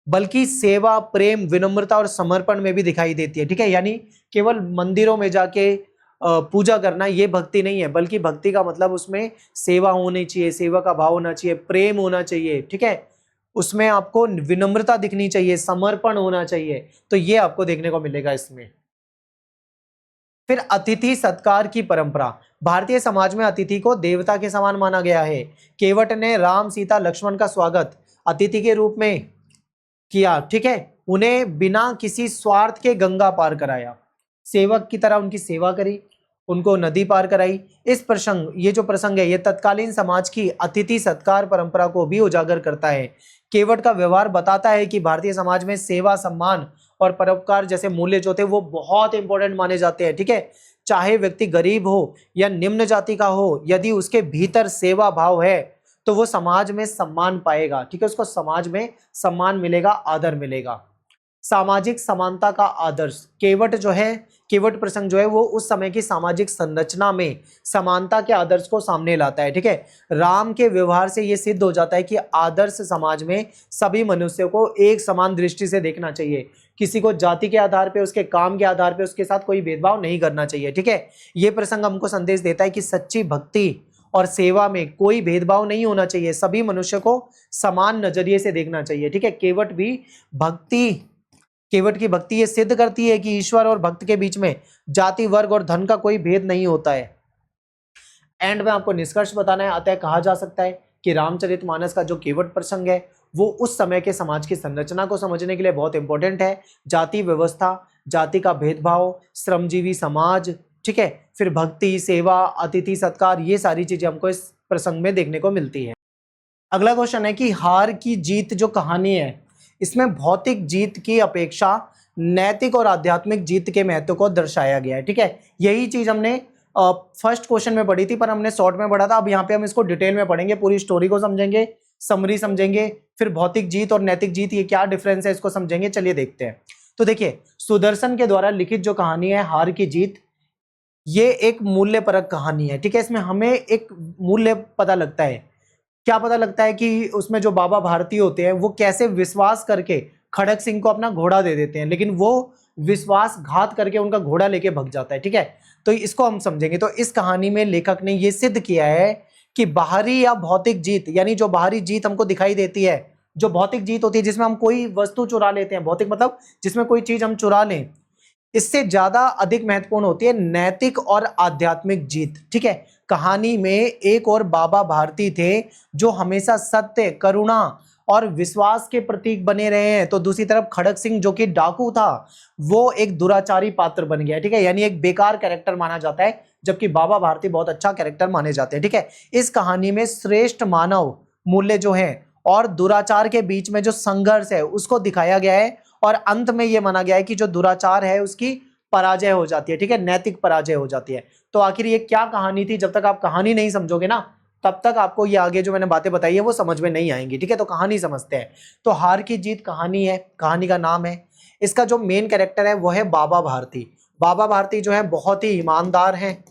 A: बल्कि सेवा, प्रेम, विनम्रता और समर्पण में भी दिखाई देती है, ठीक है। यानी केवल मंदिरों में जाके पूजा करना ये भक्ति नहीं है, बल्कि भक्ति का मतलब उसमें सेवा होनी चाहिए, सेवा का भाव होना चाहिए, प्रेम होना चाहिए, ठीक है। उसमें आपको विनम्रता दिखनी चाहिए, समर्पण होना चाहिए, तो ये आपको देखने को मिलेगा इसमें। फिर अतिथि सत्कार की परंपरा। भारतीय समाज में अतिथि को देवता के समान माना गया है। केवट ने राम, सीता, लक्ष्मण का स्वागत अतिथि के रूप में किया, ठीक है। उन्हें बिना किसी स्वार्थ के गंगा पार कराया, सेवक की तरह उनकी सेवा करी, उनको नदी पार कराई। ये जो प्रसंग है, ये तत्कालीन समाज की अतिथि सत्कार परंपरा को भी उजागर करता है। केवट का व्यवहार बताता है कि भारतीय समाज में सेवा, सम्मान और परोपकार जैसे मूल्य जो थे वो बहुत इंपॉर्टेंट माने जाते हैं, ठीक है। चाहे व्यक्ति गरीब हो या निम्न जाति का हो, यदि उसके भीतर सेवा भाव है तो वो समाज में सम्मान पाएगा, ठीक है। उसको समाज में सम्मान मिलेगा, आदर मिलेगा। सामाजिक समानता का आदर्श। केवट प्रसंग जो है वो उस समय की सामाजिक संरचना में समानता के आदर्श को सामने लाता है, ठीक है। राम के व्यवहार से ये सिद्ध हो जाता है कि आदर्श समाज में सभी मनुष्यों को एक समान दृष्टि से देखना चाहिए। किसी को जाति के आधार पे, उसके काम के आधार पे उसके साथ कोई भेदभाव नहीं करना चाहिए, ठीक है। ये प्रसंग हमको संदेश देता है कि सच्ची भक्ति और सेवा में कोई भेदभाव नहीं होना चाहिए, सभी मनुष्य को समान नजरिए से देखना चाहिए, ठीक है। केवट की भक्ति ये सिद्ध करती है कि ईश्वर और भक्त के बीच में जाति, वर्ग और धन का कोई भेद नहीं होता है। एंड में आपको निष्कर्ष बताना है, अतः कहा जा सकता है कि रामचरितमानस का जो केवट प्रसंग है वो उस समय के समाज की संरचना को समझने के लिए बहुत इंपॉर्टेंट है। जाति व्यवस्था, जाति का भेदभाव, श्रमजीवी समाज, ठीक है, फिर भक्ति, सेवा, अतिथि सत्कार, ये सारी चीजें हमको इस प्रसंग में देखने को मिलती है। अगला क्वेश्चन है कि हार की जीत जो कहानी है, इसमें भौतिक जीत की अपेक्षा नैतिक और आध्यात्मिक जीत के महत्व को दर्शाया गया है, ठीक है। यही चीज हमने फर्स्ट क्वेश्चन में पढ़ी थी, पर हमने शॉर्ट में पढ़ा था। अब यहाँ पे हम इसको डिटेल में पढ़ेंगे, पूरी स्टोरी को समझेंगे, समरी समझेंगे, फिर भौतिक जीत और नैतिक जीत ये क्या डिफरेंस है इसको समझेंगे। चलिए देखते हैं। तो देखिए, सुदर्शन के द्वारा लिखित जो कहानी है हार की जीत, ये एक मूल्यपरक कहानी है, ठीक है। इसमें हमें एक मूल्य पता लगता है। क्या पता लगता है कि उसमें जो बाबा भारती होते हैं वो कैसे विश्वास करके खड़क सिंह को अपना घोड़ा दे देते हैं, लेकिन वो विश्वासघात करके उनका घोड़ा लेके भग जाता है, ठीक है। तो इसको हम समझेंगे। तो इस कहानी में लेखक ने ये सिद्ध किया है कि बाहरी या भौतिक जीत, यानी जो बाहरी जीत हमको दिखाई देती है, जो भौतिक जीत होती है जिसमें हम कोई वस्तु चुरा लेते हैं, भौतिक मतलब जिसमें कोई चीज हम चुरा लें, इससे ज्यादा अधिक महत्वपूर्ण होती है नैतिक और आध्यात्मिक जीत, ठीक है। कहानी में एक और बाबा भारती थे जो हमेशा सत्य, करुणा और विश्वास के प्रतीक बने रहे हैं, तो दूसरी तरफ खड़क सिंह जो कि डाकू था वो एक दुराचारी पात्र बन गया, ठीक है। यानी एक बेकार कैरेक्टर माना जाता है, जबकि बाबा भारती बहुत अच्छा कैरेक्टर माने जाते हैं, ठीक है। इस कहानी में श्रेष्ठ मानव मूल्य जो है और दुराचार के बीच में जो संघर्ष है उसको दिखाया गया है, और अंत में यह माना गया है कि जो दुराचार है उसकी पराजय हो जाती है, ठीक है, नैतिक पराजय हो जाती है। तो आखिर ये क्या कहानी थी, जब तक आप कहानी नहीं समझोगे ना तब तक आपको ये आगे जो मैंने बातें बताई है वो समझ में नहीं आएंगी, ठीक है। तो कहानी समझते हैं। तो हार की जीत कहानी है, कहानी का नाम है। इसका जो मेन कैरेक्टर है वो है बाबा भारती। बाबा भारती जो है बहुत ही ईमानदार हैं,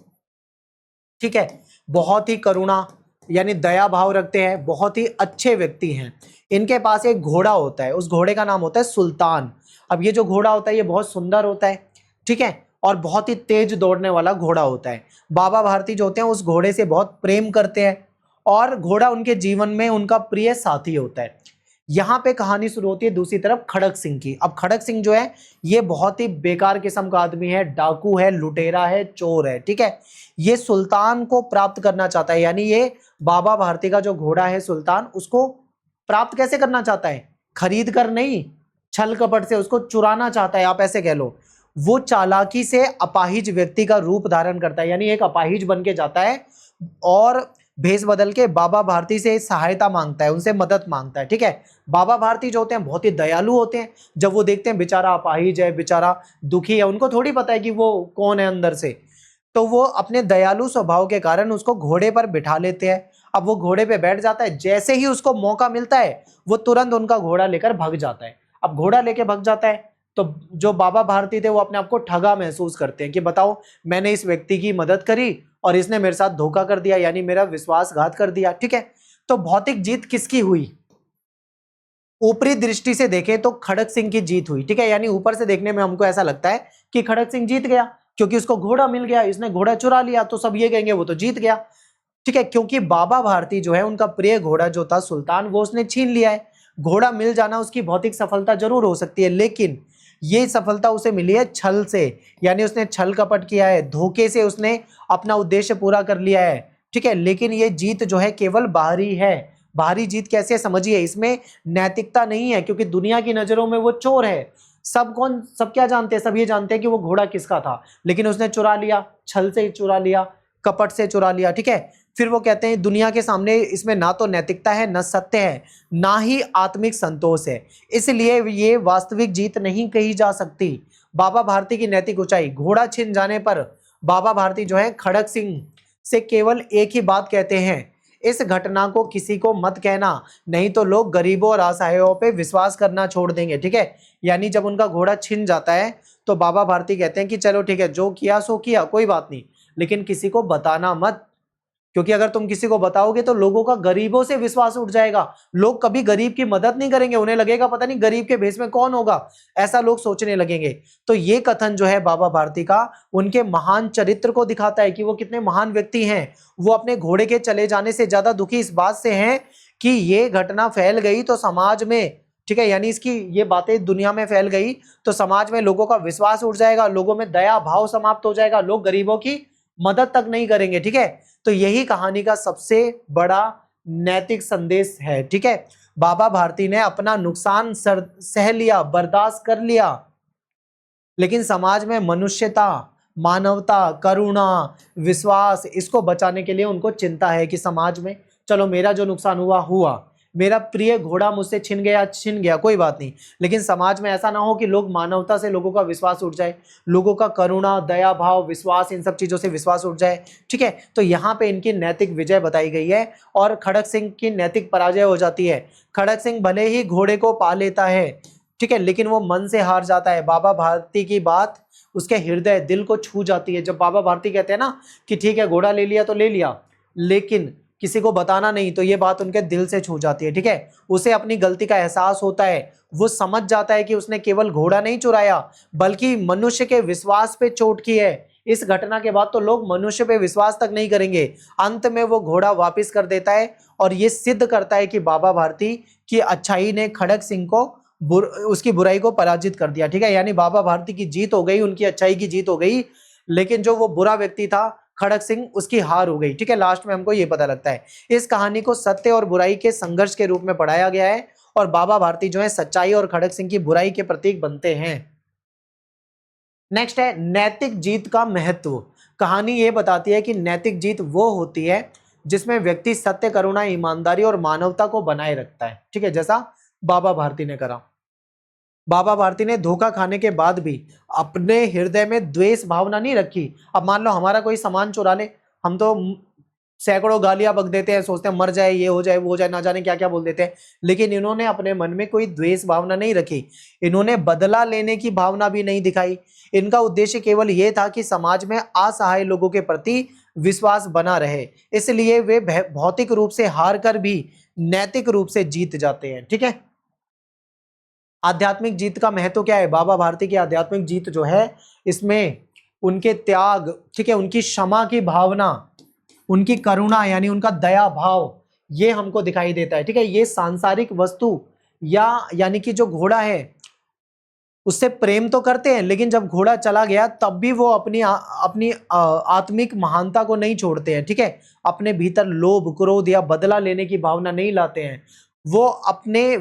A: ठीक है, बहुत ही करुणा यानी दया भाव रखते हैं, बहुत ही अच्छे व्यक्ति हैं। इनके पास एक घोड़ा होता है, उस घोड़े का नाम होता है सुल्तान। अब ये जो घोड़ा होता है ये बहुत सुंदर होता है, ठीक है, और बहुत ही तेज दौड़ने वाला घोड़ा होता है। बाबा भारती जो होते हैं उस घोड़े से बहुत प्रेम करते हैं और घोड़ा उनके जीवन में उनका प्रिय साथी होता है। यहाँ पे कहानी शुरू होती है दूसरी तरफ खड़क सिंह की। अब खड़क सिंह जो है ये बहुत ही बेकार किस्म का आदमी है, डाकू है, लुटेरा है, चोर है, ठीक है। ये सुल्तान को प्राप्त करना चाहता है, यानी ये बाबा भारती का जो घोड़ा है सुल्तान, उसको प्राप्त कैसे करना चाहता है? खरीद कर नहीं, छल कपट से उसको चुराना चाहता है, आप ऐसे कह लो। वो चालाकी से अपाहिज व्यक्ति का रूप धारण करता है, यानी एक अपाहिज बन के जाता है और भेष बदल के बाबा भारती से सहायता मांगता है, उनसे मदद मांगता है, ठीक है। बाबा भारती जो होते हैं बहुत ही दयालु होते हैं। जब वो देखते हैं बेचारा अपाहिज है, बेचारा दुखी है, उनको थोड़ी पता है कि वो कौन है अंदर से, तो वो अपने दयालु स्वभाव के कारण उसको घोड़े पर बिठा लेते हैं। अब वो घोड़े पे बैठ जाता है, जैसे ही उसको मौका मिलता है वो तुरंत उनका घोड़ा लेकर भाग जाता है। अब घोड़ा लेके भाग जाता है तो जो बाबा भारती थे वो अपने आप को ठगा महसूस करते हैं कि बताओ मैंने इस व्यक्ति की मदद करी और इसने मेरे साथ धोखा कर दिया, यानी मेरा विश्वासघात कर दिया, ठीक है। तो भौतिक जीत किसकी हुई? ऊपरी दृष्टि से देखें तो खड़क सिंह की जीत हुई, ठीक है, यानी ऊपर से देखने में हमको ऐसा लगता है कि खड़क सिंह जीत गया क्योंकि उसको घोड़ा मिल गया, इसने घोड़ा चुरा लिया, तो सब ये कहेंगे वो तो जीत गया, ठीक है। क्योंकि बाबा भारती जो है उनका प्रिय घोड़ा जो था सुल्तान वो उसने छीन लिया है। घोड़ा मिल जाना उसकी भौतिक सफलता जरूर हो सकती है, लेकिन ये सफलता उसे मिली है छल से, यानी उसने छल कपट किया है, धोखे से उसने अपना उद्देश्य पूरा कर लिया है, ठीक है। लेकिन ये जीत जो है केवल बाहरी है। बाहरी जीत कैसे समझिए, इसमें नैतिकता नहीं है क्योंकि दुनिया की नजरों में वो चोर है। सब क्या जानते हैं? सब ये जानते हैं कि वो घोड़ा किसका था, लेकिन उसने चुरा लिया, छल से चुरा लिया, कपट से चुरा लिया, ठीक है। फिर वो कहते हैं दुनिया के सामने इसमें ना तो नैतिकता है, न सत्य है, ना ही आत्मिक संतोष है, इसलिए ये वास्तविक जीत नहीं कही जा सकती। बाबा भारती की नैतिक ऊंचाई, घोड़ा छिन जाने पर बाबा भारती जो है खड़क सिंह से केवल एक ही बात कहते हैं, इस घटना को किसी को मत कहना, नहीं तो लोग गरीबों और असहायों पे विश्वास करना छोड़ देंगे, ठीक है। यानी जब उनका घोड़ा छिन जाता है तो बाबा भारती कहते हैं कि चलो ठीक है, जो किया सो किया, कोई बात नहीं, लेकिन किसी को बताना मत, क्योंकि अगर तुम किसी को बताओगे तो लोगों का गरीबों से विश्वास उठ जाएगा। लोग कभी गरीब की मदद नहीं करेंगे, उन्हें लगेगा पता नहीं गरीब के भेष में कौन होगा, ऐसा लोग सोचने लगेंगे। तो ये कथन जो है बाबा भारती का उनके महान चरित्र को दिखाता है कि वो कितने महान व्यक्ति हैं। वो अपने घोड़े के चले जाने से ज्यादा दुखी इस बात से हैं कि ये घटना फैल गई तो समाज में, ठीक है, यानी इसकी ये बातें दुनिया में फैल गई तो समाज में लोगों का विश्वास उठ जाएगा, लोगों में दया भाव समाप्त हो जाएगा, लोग गरीबों की मदद तक नहीं करेंगे, ठीक है। तो यही कहानी का सबसे बड़ा नैतिक संदेश है, ठीक है। बाबा भारती ने अपना नुकसान सह लिया, बर्दाश्त कर लिया, लेकिन समाज में मनुष्यता, मानवता, करुणा, विश्वास, इसको बचाने के लिए उनको चिंता है कि समाज में चलो मेरा जो नुकसान हुआ हुआ, मेरा प्रिय घोड़ा मुझसे छिन गया, कोई बात नहीं, लेकिन समाज में ऐसा ना हो कि लोग मानवता से लोगों का विश्वास उठ जाए, लोगों का करुणा, दया भाव, विश्वास, इन सब चीजों से विश्वास उठ जाए, ठीक है। तो यहाँ पे इनकी नैतिक विजय बताई गई है और खड़क सिंह की नैतिक पराजय हो जाती है। खड़क सिंह भले ही घोड़े को पा लेता है, ठीक है, लेकिन वो मन से हार जाता है। बाबा भारती की बात उसके हृदय दिल को छू जाती है। जब बाबा भारती कहते हैं ना कि ठीक है घोड़ा ले लिया तो ले लिया, लेकिन किसी को बताना नहीं, तो ये बात उनके दिल से छू जाती है, ठीक है। उसे अपनी गलती का एहसास होता है, वो समझ जाता है कि उसने केवल घोड़ा नहीं चुराया बल्कि मनुष्य के विश्वास पे चोट की है। इस घटना के बाद तो लोग मनुष्य पे विश्वास तक नहीं करेंगे। अंत में वो घोड़ा वापस कर देता है और ये सिद्ध करता है कि बाबा भारती की अच्छाई ने खड़क सिंह को उसकी बुराई को पराजित कर दिया, ठीक है। यानी बाबा भारती की जीत हो गई, उनकी अच्छाई की जीत हो गई, लेकिन जो वो बुरा व्यक्ति था खड़क सिंह, उसकी हार हो गई, ठीक है। लास्ट में हमको ये पता लगता है। इस कहानी को सत्य और बुराई के संघर्ष के रूप में पढ़ाया गया है और बाबा भारती जो है सच्चाई और खड़क सिंह की बुराई के प्रतीक बनते हैं। नेक्स्ट है नैतिक जीत का महत्व। कहानी ये बताती है कि नैतिक जीत वो होती है जिसमें व्यक्ति सत्य, करुणा, ईमानदारी और मानवता को बनाए रखता है, ठीक है, जैसा बाबा भारती ने करा। बाबा भारती ने धोखा खाने के बाद भी अपने हृदय में द्वेष भावना नहीं रखी। अब मान लो हमारा कोई सामान चुरा ले, हम तो सैकड़ों गालियां बक देते हैं, सोचते हैं मर जाए, ये हो जाए, वो हो जाए, ना जाने क्या क्या बोल देते हैं। लेकिन इन्होंने अपने मन में कोई द्वेष भावना नहीं रखी, इन्होंने बदला लेने की भावना भी नहीं दिखाई। इनका उद्देश्य केवल ये था कि समाज में असहाय लोगों के प्रति विश्वास बना रहे, इसलिए वे भौतिक रूप से हार कर भी नैतिक रूप से जीत जाते हैं। ठीक है, आध्यात्मिक जीत का महत्व क्या है? बाबा भारती की आध्यात्मिक जीत जो है, इसमें उनके त्याग, ठीक है, उनकी क्षमा की भावना, उनकी करुणा यानी उनका दया भाव, ये हमको दिखाई देता है। ठीक है, ये सांसारिक वस्तु या यानी कि जो घोड़ा है उससे प्रेम तो करते हैं, लेकिन जब घोड़ा चला गया तब भी वो अपनी आत्मिक महानता को नहीं छोड़ते हैं। ठीक है, अपने भीतर लोभ, क्रोध या बदला लेने की भावना नहीं लाते हैं। वो अपने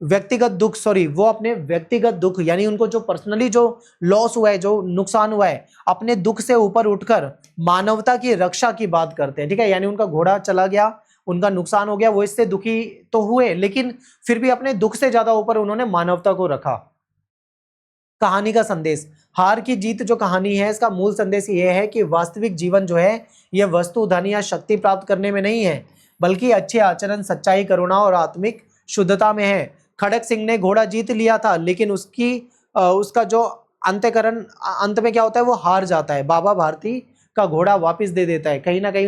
A: वो अपने व्यक्तिगत दुख यानी उनको जो पर्सनली जो लॉस हुआ है, जो नुकसान हुआ है, अपने दुख से ऊपर उठकर मानवता की रक्षा की बात करते हैं। ठीक है, यानी उनका घोड़ा चला गया, उनका नुकसान हो गया, वो इससे दुखी तो हुए, लेकिन फिर भी अपने दुख से ज्यादा ऊपर उन्होंने मानवता को रखा। कहानी का संदेश, हार की जीत जो कहानी है, इसका मूल संदेश यह है कि वास्तविक जीवन जो है यह वस्तु, धन या शक्ति प्राप्त करने में नहीं है, बल्कि अच्छे आचरण, सच्चाई, करुणा और आत्मिक शुद्धता में है। खड़क सिंह ने घोड़ा जीत लिया था, लेकिन उसका जो अंत में क्या होता है, वो हार जाता है। बाबा भारती का घोड़ा वापस दे देता है, कहीं ना कहीं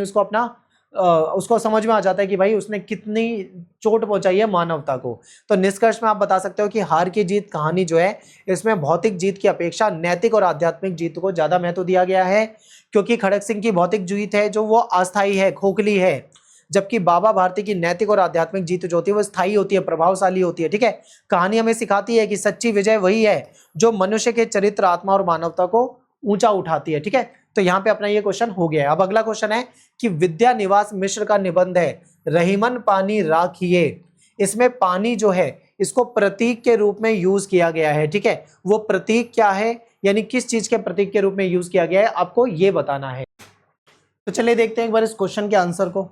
A: उसको समझ में आ जाता है कि भाई उसने कितनी चोट पहुंचाई है मानवता को। तो निष्कर्ष में आप बता सकते हो कि हार की जीत कहानी जो है, इसमें भौतिक जीत की अपेक्षा नैतिक और आध्यात्मिक जीत को ज्यादा महत्व दिया गया है, क्योंकि खड़क सिंह की भौतिक जीत है जो वो अस्थायी है, खोखली है, जबकि बाबा भारती की नैतिक और आध्यात्मिक जीत जो होती है वो स्थायी होती है, प्रभावशाली होती है। ठीक है, कहानी हमें सिखाती है कि सच्ची विजय वही है जो मनुष्य के चरित्र, आत्मा और मानवता को ऊंचा उठाती है। ठीक है, तो यहाँ पे अपना ये क्वेश्चन हो गया है। अब अगला क्वेश्चन है कि विद्या निवास मिश्र का निबंध है रहीमन पानी राखिए, इसमें पानी जो है इसको प्रतीक के रूप में यूज किया गया है। ठीक है, वो प्रतीक क्या है, यानी किस चीज के प्रतीक के रूप में यूज किया गया है, आपको ये बताना है। तो चलिए देखते हैं एक बार इस क्वेश्चन के आंसर को।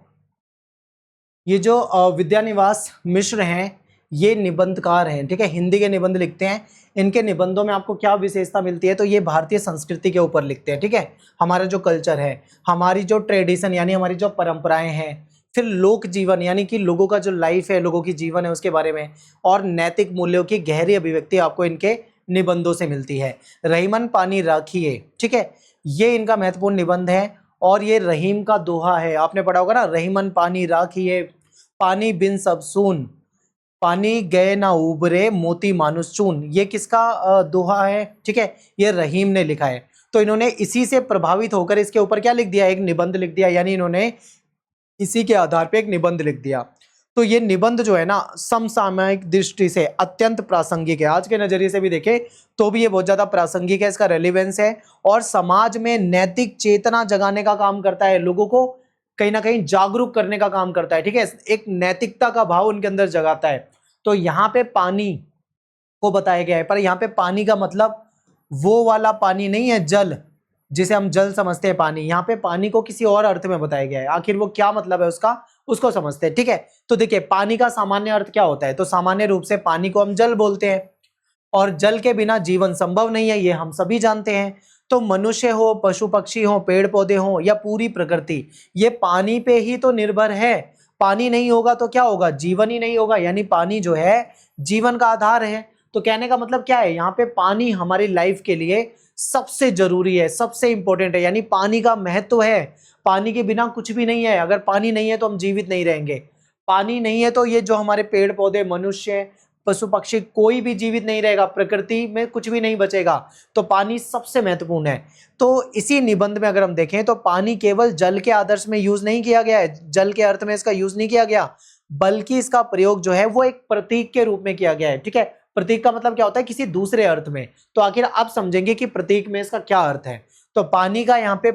A: ये जो विद्यानिवास मिश्र हैं, ये निबंधकार हैं। ठीक है, हिंदी के निबंध लिखते हैं। इनके निबंधों में आपको क्या विशेषता मिलती है, तो ये भारतीय संस्कृति के ऊपर लिखते हैं। ठीक है, हमारा जो कल्चर है, हमारी जो ट्रेडिशन यानी हमारी जो परंपराएं हैं, फिर लोक जीवन यानी कि लोगों का जो लाइफ है, लोगों की जीवन है उसके बारे में, और नैतिक मूल्यों की गहरी अभिव्यक्ति आपको इनके निबंधों से मिलती है। रहीमन पानी राखिए, ठीक है, ये इनका महत्वपूर्ण निबंध है। और ये रहीम का दोहा है, आपने पढ़ा होगा ना, रहीमन पानी राखिए, पानी बिन सब सून, पानी गए ना उबरे, मोती मानुष चून। ये किसका दोहा है? ठीक है, ये रहीम ने लिखा है। तो इन्होंने इसी से प्रभावित होकर इसके ऊपर क्या लिख दिया, एक निबंध लिख दिया, यानी इन्होंने इसी के आधार पे एक निबंध लिख दिया। तो ये निबंध जो है ना, समसामयिक दृष्टि से अत्यंत प्रासंगिक है। आज के नजरिए से भी देखें तो भी ये बहुत ज्यादा प्रासंगिक है, इसका रेलिवेंस है, और समाज में नैतिक चेतना जगाने का काम करता है, लोगों को कहीं ना कहीं जागरूक करने का काम करता है। ठीक है, एक नैतिकता का भाव उनके अंदर जगाता है। तो यहाँ पे पानी को बताया गया है, पर यहाँ पे पानी का मतलब वो वाला पानी नहीं है, जल, जिसे हम जल समझते हैं पानी। यहाँ पे पानी को किसी और अर्थ में बताया गया है, आखिर वो क्या मतलब है उसका, उसको समझते हैं। ठीक है, तो देखिए पानी का सामान्य अर्थ क्या होता है, तो सामान्य रूप से पानी को हम जल बोलते हैं, और जल के बिना जीवन संभव नहीं है, ये हम सभी जानते हैं। तो मनुष्य हो, पशु पक्षी हो, पेड़ पौधे हो, या पूरी प्रकृति, ये पानी पे ही तो निर्भर है। पानी नहीं होगा तो क्या होगा, जीवन ही नहीं होगा, यानी पानी जो है जीवन का आधार है। तो कहने का मतलब क्या है, यहाँ पे पानी हमारी लाइफ के लिए सबसे जरूरी है, सबसे इंपॉर्टेंट है, यानी पानी का महत्व है। पानी के बिना कुछ भी नहीं है, अगर पानी नहीं है तो हम जीवित नहीं रहेंगे। पानी नहीं है तो ये जो हमारे पेड़ पौधे, मनुष्य, पशु पक्षी, कोई भी जीवित नहीं रहेगा, प्रकृति में कुछ भी नहीं बचेगा। तो पानी सबसे महत्वपूर्ण है। तो इसी निबंध में अगर हम देखें तो पानी केवल जल के आदर्श में यूज नहीं किया गया है, जल के अर्थ में इसका यूज नहीं किया गया, बल्कि इसका प्रयोग जो है वो एक प्रतीक के रूप में किया गया है। ठीक है, प्रतीक का मतलब क्या होता है, किसी दूसरे अर्थ में। तो आखिर आप समझेंगे कि प्रतीक में इसका क्या अर्थ है। तो पानी का यहाँ पे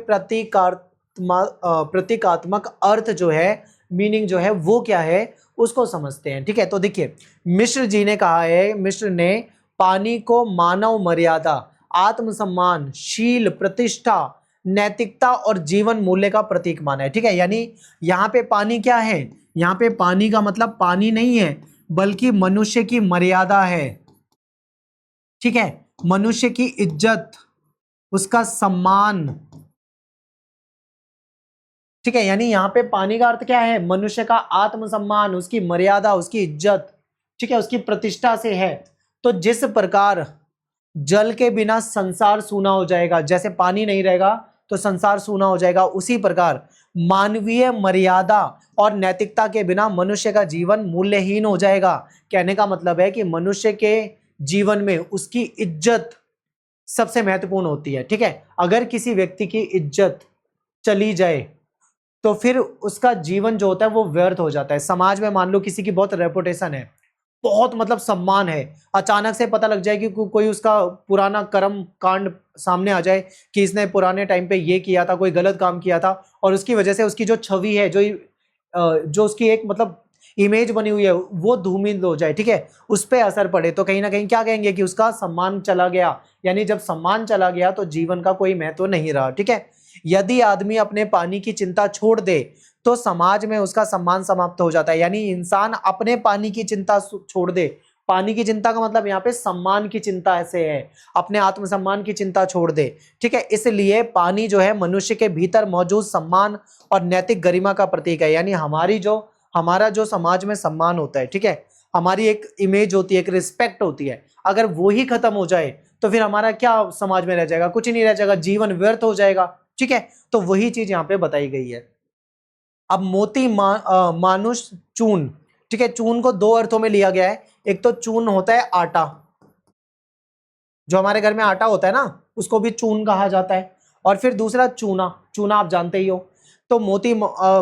A: प्रतीकात्मक अर्थ जो है, मीनिंग जो है वो क्या है, उसको समझते हैं। ठीक है, तो देखिए मिश्र जी ने कहा है, मिश्र ने पानी को मानव मर्यादा, आत्मसम्मान, शील, प्रतिष्ठा, नैतिकता और जीवन मूल्य का प्रतीक माना है। ठीक है, यानी यहाँ पे पानी क्या है, यहाँ पे पानी का मतलब पानी नहीं है, बल्कि मनुष्य की मर्यादा है। ठीक है, मनुष्य की इज्जत, उसका सम्मान, ठीक है, यानी यहाँ पे पानी का अर्थ क्या है, मनुष्य का आत्मसम्मान, उसकी मर्यादा, उसकी इज्जत, ठीक है, उसकी प्रतिष्ठा से है। तो जिस प्रकार जल के बिना संसार सूना हो जाएगा, जैसे पानी नहीं रहेगा तो संसार सूना हो जाएगा, उसी प्रकार मानवीय मर्यादा और नैतिकता के बिना मनुष्य का जीवन मूल्यहीन हो जाएगा। कहने का मतलब है कि मनुष्य के जीवन में उसकी इज्जत सबसे महत्वपूर्ण होती है। ठीक है, अगर किसी व्यक्ति की इज्जत चली जाए तो फिर उसका जीवन जो होता है वो व्यर्थ हो जाता है। समाज में मान लो किसी की बहुत रेपुटेशन है, बहुत मतलब सम्मान है, अचानक से पता लग जाए कि कोई उसका पुराना कर्म कांड सामने आ जाए कि इसने पुराने टाइम पे ये किया था, कोई गलत काम किया था, और उसकी वजह से उसकी जो छवि है, जो उसकी एक मतलब इमेज बनी हुई है वो धूमिल हो जाए, ठीक है, उस पर असर पड़े, तो कहीं ना कहीं क्या कहेंगे कि उसका सम्मान चला गया। यानी जब सम्मान चला गया तो जीवन का कोई महत्व नहीं रहा। ठीक है, यदि आदमी अपने पानी की चिंता छोड़ दे तो समाज में उसका सम्मान समाप्त हो जाता है। यानी इंसान अपने पानी की चिंता छोड़ दे, पानी की चिंता का मतलब यहाँ पे सम्मान की चिंता ऐसे है, अपने आत्मसम्मान की चिंता छोड़ दे। ठीक है, इसलिए पानी जो है मनुष्य के भीतर मौजूद सम्मान और नैतिक गरिमा का प्रतीक है। यानी हमारा जो समाज में सम्मान होता है, ठीक है, हमारी एक इमेज होती है, एक रिस्पेक्ट होती है, अगर वो ही खत्म हो जाए तो फिर हमारा क्या समाज में रह जाएगा, कुछ नहीं रह जाएगा, जीवन व्यर्थ हो जाएगा। ठीक है, तो वही चीज यहाँ पे बताई गई है। अब मानुष चून, ठीक है, चून को दो अर्थों में लिया गया है। एक तो चून होता है आटा, जो हमारे घर में आटा होता है ना, उसको भी चून कहा जाता है। और फिर दूसरा चूना, चूना आप जानते ही हो। तो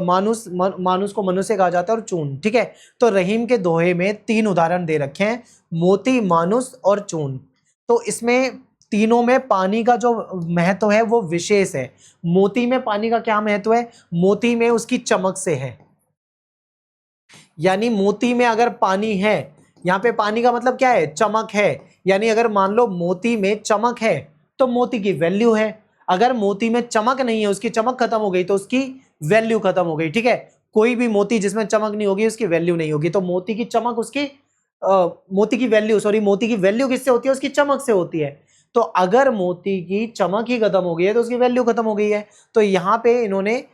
A: मानुष को मनुष्य कहा जाता है, और चून, ठीक है। तो रहीम के दोहे में तीन उदाहरण दे रखे हैं, मोती, मानुष और चून। तो इसमें तीनों में पानी का जो महत्व है वो विशेष है। मोती में पानी का क्या महत्व है, मोती में उसकी चमक से है। यानी मोती में अगर पानी है, यहाँ पे पानी का मतलब क्या है, चमक है। यानी अगर मान लो मोती में चमक है तो मोती की वैल्यू है। अगर मोती में चमक नहीं है, उसकी चमक खत्म हो गई तो उसकी वैल्यू खत्म हो गई। ठीक है, कोई भी मोती जिसमें चमक नहीं होगी उसकी वैल्यू नहीं होगी। तो मोती की चमक उसकी मोती की वैल्यू किससे होती है, उसकी चमक से होती है। तो अगर मोती की चमक ही खत्म हो गई है तो उसकी वैल्यू खत्म हो गई है। तो यहाँ पे इन्होंने,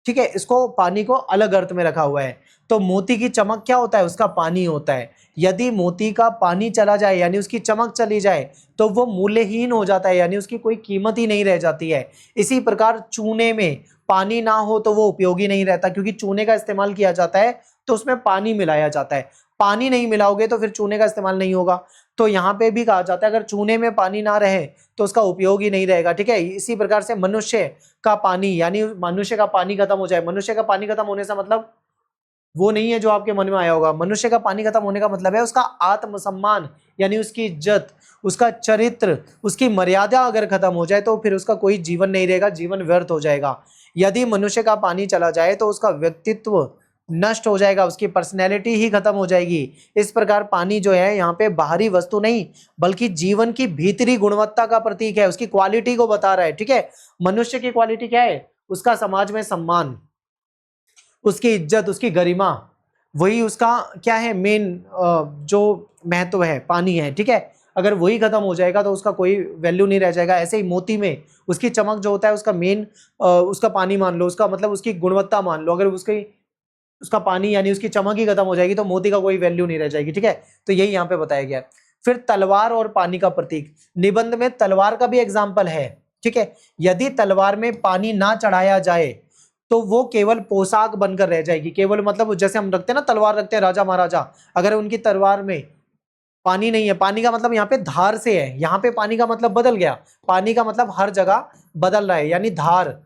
A: ठीक है, इसको पानी को अलग अर्थ में रखा हुआ है। तो मोती की चमक क्या होता है, उसका पानी होता है। यदि मोती का पानी चला जाए यानी उसकी चमक चली जाए तो वो मूल्यहीन हो जाता है, यानी उसकी कोई कीमत ही नहीं रह जाती है। इसी प्रकार चूने में पानी ना हो तो वो उपयोगी नहीं रहता, क्योंकि चूने का इस्तेमाल किया जाता है तो उसमें पानी मिलाया जाता है। पानी नहीं मिलाओगे तो फिर चूने का इस्तेमाल नहीं होगा। तो यहाँ पे भी कहा जाता है अगर चूने में पानी ना रहे तो उसका उपयोग ही नहीं रहेगा। ठीक है, इसी प्रकार से मनुष्य का पानी, यानी मनुष्य का पानी खत्म हो जाए, मनुष्य का पानी खत्म होने से मतलब वो नहीं है जो आपके मन में आया होगा। मनुष्य का पानी खत्म होने का मतलब है उसका आत्मसम्मान, यानी उसकी इज्जत, उसका चरित्र, उसकी मर्यादा अगर खत्म हो जाए तो फिर उसका कोई जीवन नहीं रहेगा, जीवन व्यर्थ हो जाएगा। यदि मनुष्य का पानी चला जाए तो उसका व्यक्तित्व नष्ट हो जाएगा, उसकी पर्सनैलिटी ही खत्म हो जाएगी। इस प्रकार पानी जो है यहाँ पे बाहरी वस्तु नहीं बल्कि जीवन की भीतरी गुणवत्ता का प्रतीक है, उसकी क्वालिटी को बता रहा है। ठीक है, मनुष्य की क्वालिटी क्या है, उसका समाज में सम्मान, उसकी इज्जत, उसकी गरिमा, वही उसका क्या है, मेन जो महत्व है पानी है। ठीक है, अगर वही खत्म हो जाएगा तो उसका कोई वैल्यू नहीं रह जाएगा। ऐसे ही मोती में उसकी चमक जो होता है उसका मेन उसका पानी मान लो, उसका मतलब उसकी गुणवत्ता मान लो, अगर उसका पानी यानी उसकी चमक ही खत्म हो जाएगी तो मोती का कोई वैल्यू नहीं रह जाएगी। ठीक है, तो यही यहाँ पे बताया गया है। फिर तलवार और पानी का प्रतीक, निबंध में तलवार का भी एग्जाम्पल है। ठीक है, यदि तलवार में पानी ना चढ़ाया जाए तो वो केवल पोशाक बनकर रह जाएगी। केवल मतलब जैसे हम रखते हैं ना, तलवार रखते हैं राजा महाराजा, अगर उनकी तलवार में पानी नहीं है, पानी का मतलब यहाँ पे धार से है, यहाँ पे पानी का मतलब बदल गया, पानी का मतलब हर जगह बदल रहा है, यानी धार।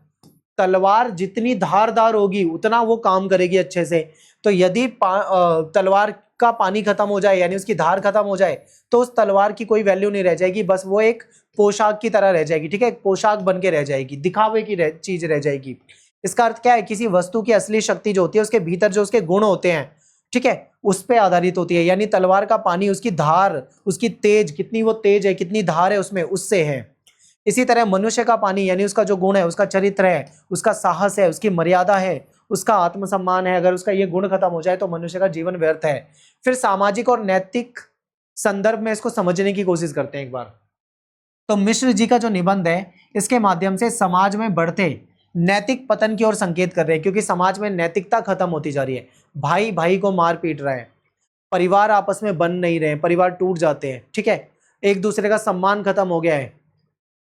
A: तलवार जितनी धारदार होगी उतना वो काम करेगी अच्छे से। तो यदि तलवार का पानी खत्म हो जाए यानी उसकी धार खत्म हो जाए तो उस तलवार की कोई वैल्यू नहीं रह जाएगी, बस वो एक पोशाक की तरह रह जाएगी। ठीक है, एक पोशाक बन के रह जाएगी, दिखावे की चीज रह जाएगी। इसका अर्थ क्या है, किसी वस्तु की असली शक्ति जो होती है उसके भीतर जो उसके गुण होते हैं, ठीक है, उस पे आधारित होती है। यानी तलवार का पानी उसकी धार, उसकी तेज, कितनी वो तेज है, कितनी धार है उसमें, उससे है। इसी तरह मनुष्य का पानी यानी उसका जो गुण है, उसका चरित्र है, उसका साहस है, उसकी मर्यादा है, उसका आत्मसम्मान है, अगर उसका ये गुण खत्म हो जाए तो मनुष्य का जीवन व्यर्थ है। फिर सामाजिक और नैतिक संदर्भ में इसको समझने की कोशिश करते हैं एक बार। तो मिश्र जी का जो निबंध है इसके माध्यम से समाज में बढ़ते नैतिक पतन की ओर संकेत कर रहे हैं, क्योंकि समाज में नैतिकता खत्म होती जा रही है। भाई भाई को मार पीट रहा है, परिवार आपस में बन नहीं रहे, परिवार टूट जाते हैं, ठीक है, एक दूसरे का सम्मान खत्म हो गया है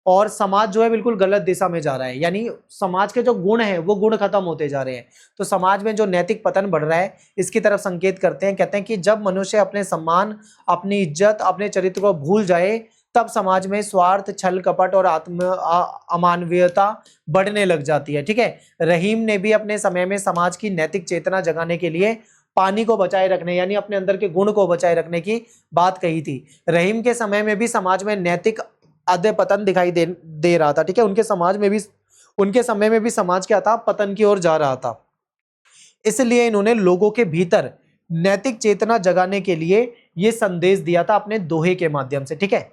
A: और समाज जो है बिल्कुल गलत दिशा में जा रहा है, यानी समाज के जो गुण हैं वो गुण खत्म होते जा रहे हैं। तो समाज में जो नैतिक पतन बढ़ रहा है इसकी तरफ संकेत करते हैं। कहते हैं कि जब मनुष्य अपने सम्मान, अपनी इज्जत, अपने चरित्र को भूल जाए तब समाज में स्वार्थ, छल कपट और अमानवीयता बढ़ने लग जाती है, ठीक है। रहीम ने भी अपने समय में समाज की नैतिक चेतना जगाने के लिए पानी को बचाए रखने, यानी अपने अंदर के गुण को बचाए रखने की बात कही थी। रहीम के समय में भी समाज में नैतिक अधः पतन दिखाई दे रहा था, ठीक है। उनके समय में भी समाज क्या था, पतन की ओर जा रहा था। इसलिए इन्होंने लोगों के भीतर नैतिक चेतना जगाने के लिए यह संदेश दिया था अपने दोहे के माध्यम से, ठीक है।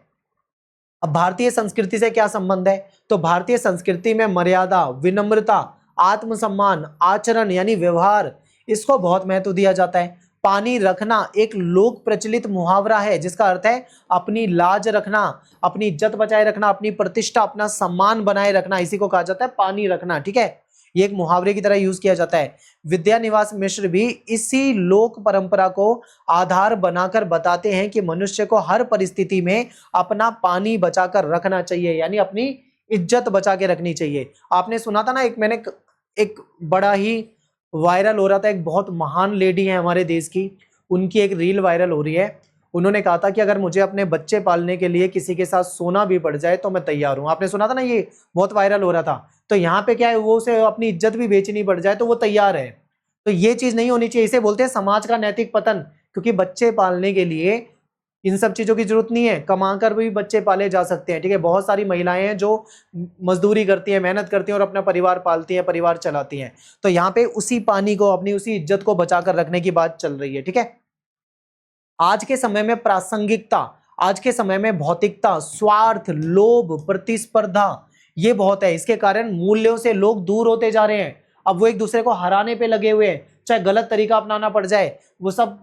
A: अब भारतीय संस्कृति से क्या संबंध है, तो भारतीय संस्कृति में मर्यादा, विनम्रता, आत्मसम्मान, आचरण यानी व्यवहार, इसको बहुत महत्व दिया जाता है। पानी रखना एक लोक प्रचलित मुहावरा है जिसका अर्थ है अपनी लाज रखना, अपनी इज्जत बचाए रखना, अपनी प्रतिष्ठा, अपना सम्मान बनाए रखना, इसी को कहा जाता है पानी रखना, ठीक है। ये एक मुहावरे की तरह यूज किया जाता है। विद्यानिवास मिश्र भी इसी लोक परंपरा को आधार बनाकर बताते हैं कि मनुष्य को हर परिस्थिति में अपना पानी बचाकर रखना चाहिए, यानी अपनी इज्जत बचा के रखनी चाहिए। आपने सुना था ना, एक बड़ा ही वायरल हो रहा था, एक बहुत महान लेडी है हमारे देश की, उनकी एक रील वायरल हो रही है। उन्होंने कहा था कि अगर मुझे अपने बच्चे पालने के लिए किसी के साथ सोना भी पड़ जाए तो मैं तैयार हूं। आपने सुना था ना, ये बहुत वायरल हो रहा था। तो यहाँ पे क्या है, वो उसे अपनी इज्जत भी बेचनी पड़ जाए तो वो तैयार है। तो ये चीज नहीं होनी चाहिए, इसे बोलते हैं समाज का नैतिक पतन। क्योंकि बच्चे पालने के लिए इन सब चीजों की जरूरत नहीं है, कमाकर भी बच्चे पाले जा सकते हैं, ठीक है। बहुत सारी महिलाएं हैं जो मजदूरी करती हैं, मेहनत करती हैं और अपना परिवार पालती हैं, परिवार चलाती हैं। तो यहाँ पे उसी पानी को, अपनी उसी इज्जत को बचाकर रखने की बात चल रही है, ठीक है। आज के समय में प्रासंगिकता, आज के समय में भौतिकता, स्वार्थ, लोभ, प्रतिस्पर्धा ये बहुत है। इसके कारण मूल्यों से लोग दूर होते जा रहे हैं। अब वो एक दूसरे को हराने पे लगे हुए हैं, चाहे गलत तरीका अपनाना पड़ जाए वो सब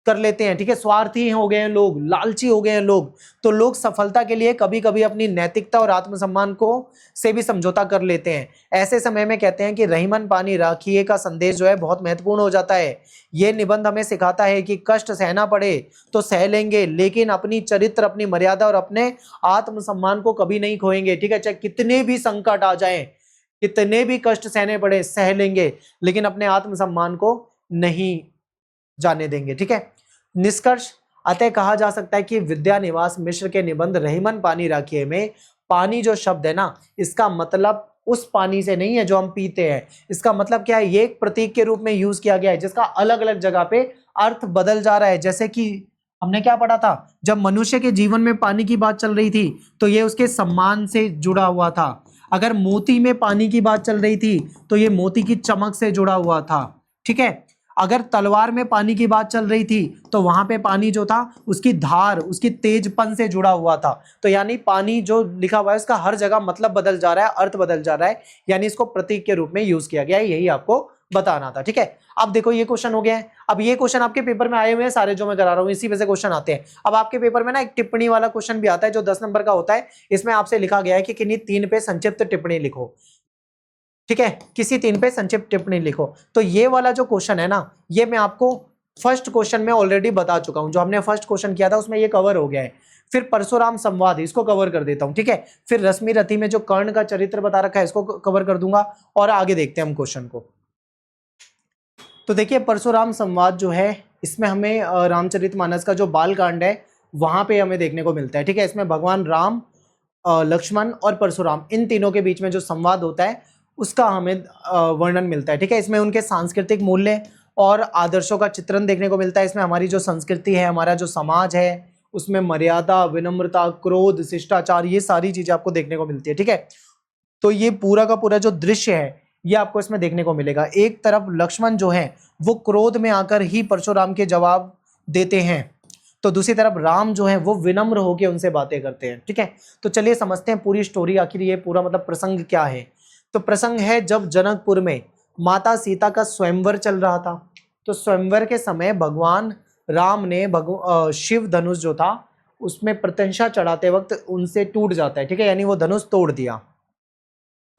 A: कर लेते हैं, ठीक है। स्वार्थी हो गए हैं लोग, लालची हो गए हैं लोग। तो लोग सफलता के लिए कभी कभी अपनी नैतिकता और आत्मसम्मान को से भी समझौता कर लेते हैं। ऐसे समय में कहते हैं कि रहीमन पानी राखिए का संदेश जो है बहुत महत्वपूर्ण हो जाता है। यह निबंध हमें सिखाता है कि कष्ट सहना पड़े तो सह लेंगे, लेकिन अपनी चरित्र, अपनी मर्यादा और अपने आत्मसम्मान को कभी नहीं खोएंगे, ठीक है। चाहे कितने भी संकट आ जाए, कितने भी कष्ट सहने पड़े, सह लेंगे, लेकिन अपने आत्मसम्मान को नहीं जाने देंगे, ठीक है। निष्कर्ष, अतः कहा जा सकता है कि विद्यानिवास मिश्र के निबंध रहीमन पानी राखिए में पानी जो शब्द है ना, इसका मतलब उस पानी से नहीं है जो हम पीते हैं। इसका मतलब क्या है, ये एक प्रतीक के रूप में यूज किया गया है जिसका अलग अलग जगह पे अर्थ बदल जा रहा है। जैसे कि हमने क्या पढ़ा था, जब मनुष्य के जीवन में पानी की बात चल रही थी तो ये उसके सम्मान से जुड़ा हुआ था। अगर मोती में पानी की बात चल रही थी तो ये मोती की चमक से जुड़ा हुआ था, ठीक है। अगर तलवार में पानी की बात चल रही थी तो वहां पे पानी जो था उसकी धार, उसकी तेजपन से जुड़ा हुआ था। तो यानी पानी जो लिखा हुआ है उसका हर जगह मतलब बदल जा रहा है, अर्थ बदल जा रहा है, यानी इसको प्रतीक के रूप में यूज किया गया है, यही आपको बताना था, ठीक है। अब देखो ये क्वेश्चन हो गया है। अब ये क्वेश्चन आपके पेपर में आए हुए हैं सारे जो मैं करा रहा हूँ, इसी वजह से क्वेश्चन आते हैं। अब आपके पेपर में ना एक टिप्पणी वाला क्वेश्चन भी आता है जो 10 नंबर का होता है। इसमें आपसे लिखा गया है कि किन्हीं 3 पे संक्षिप्त टिप्पणी लिखो, ठीक है। किसी 3 पे संक्षिप्त टिप्पणी लिखो। तो ये वाला जो क्वेश्चन है ना, ये मैं आपको फर्स्ट क्वेश्चन में ऑलरेडी बता चुका हूं। जो हमने फर्स्ट क्वेश्चन किया था उसमें ये कवर हो गया है। फिर परशुराम संवाद, इसको कवर कर देता हूं, ठीक है। फिर रश्मि रथी में जो कर्ण का चरित्र बता रखा है इसको कवर कर दूंगा और आगे देखते हैं हम क्वेश्चन को। तो देखिए परशुराम संवाद जो है, इसमें हमें रामचरितमानस का जो बाल कांड है वहां पे हमें देखने को मिलता है, ठीक है। इसमें भगवान राम, लक्ष्मण और परशुराम, इन तीनों के बीच में जो संवाद होता है उसका हमें वर्णन मिलता है, ठीक है। इसमें उनके सांस्कृतिक मूल्य और आदर्शों का चित्रण देखने को मिलता है। इसमें हमारी जो संस्कृति है, हमारा जो समाज है, उसमें मर्यादा, विनम्रता, क्रोध, शिष्टाचार, ये सारी चीजें आपको देखने को मिलती है, ठीक है। तो ये पूरा का पूरा जो दृश्य है ये आपको इसमें देखने को मिलेगा। एक तरफ लक्ष्मण जो है वो क्रोध में आकर ही परशुराम के जवाब देते हैं, तो दूसरी तरफ राम जो है वो विनम्र होकर उनसे बातें करते हैं, ठीक है। तो चलिए समझते हैं पूरी स्टोरी, आखिर ये पूरा मतलब प्रसंग क्या है। तो प्रसंग है जब जनकपुर में माता सीता का स्वयंवर चल रहा था। तो स्वयंवर के समय भगवान राम ने शिव धनुष जो था उसमें प्रत्यंशा चढ़ाते वक्त उनसे टूट जाता है, ठीक है, यानी वो धनुष तोड़ दिया।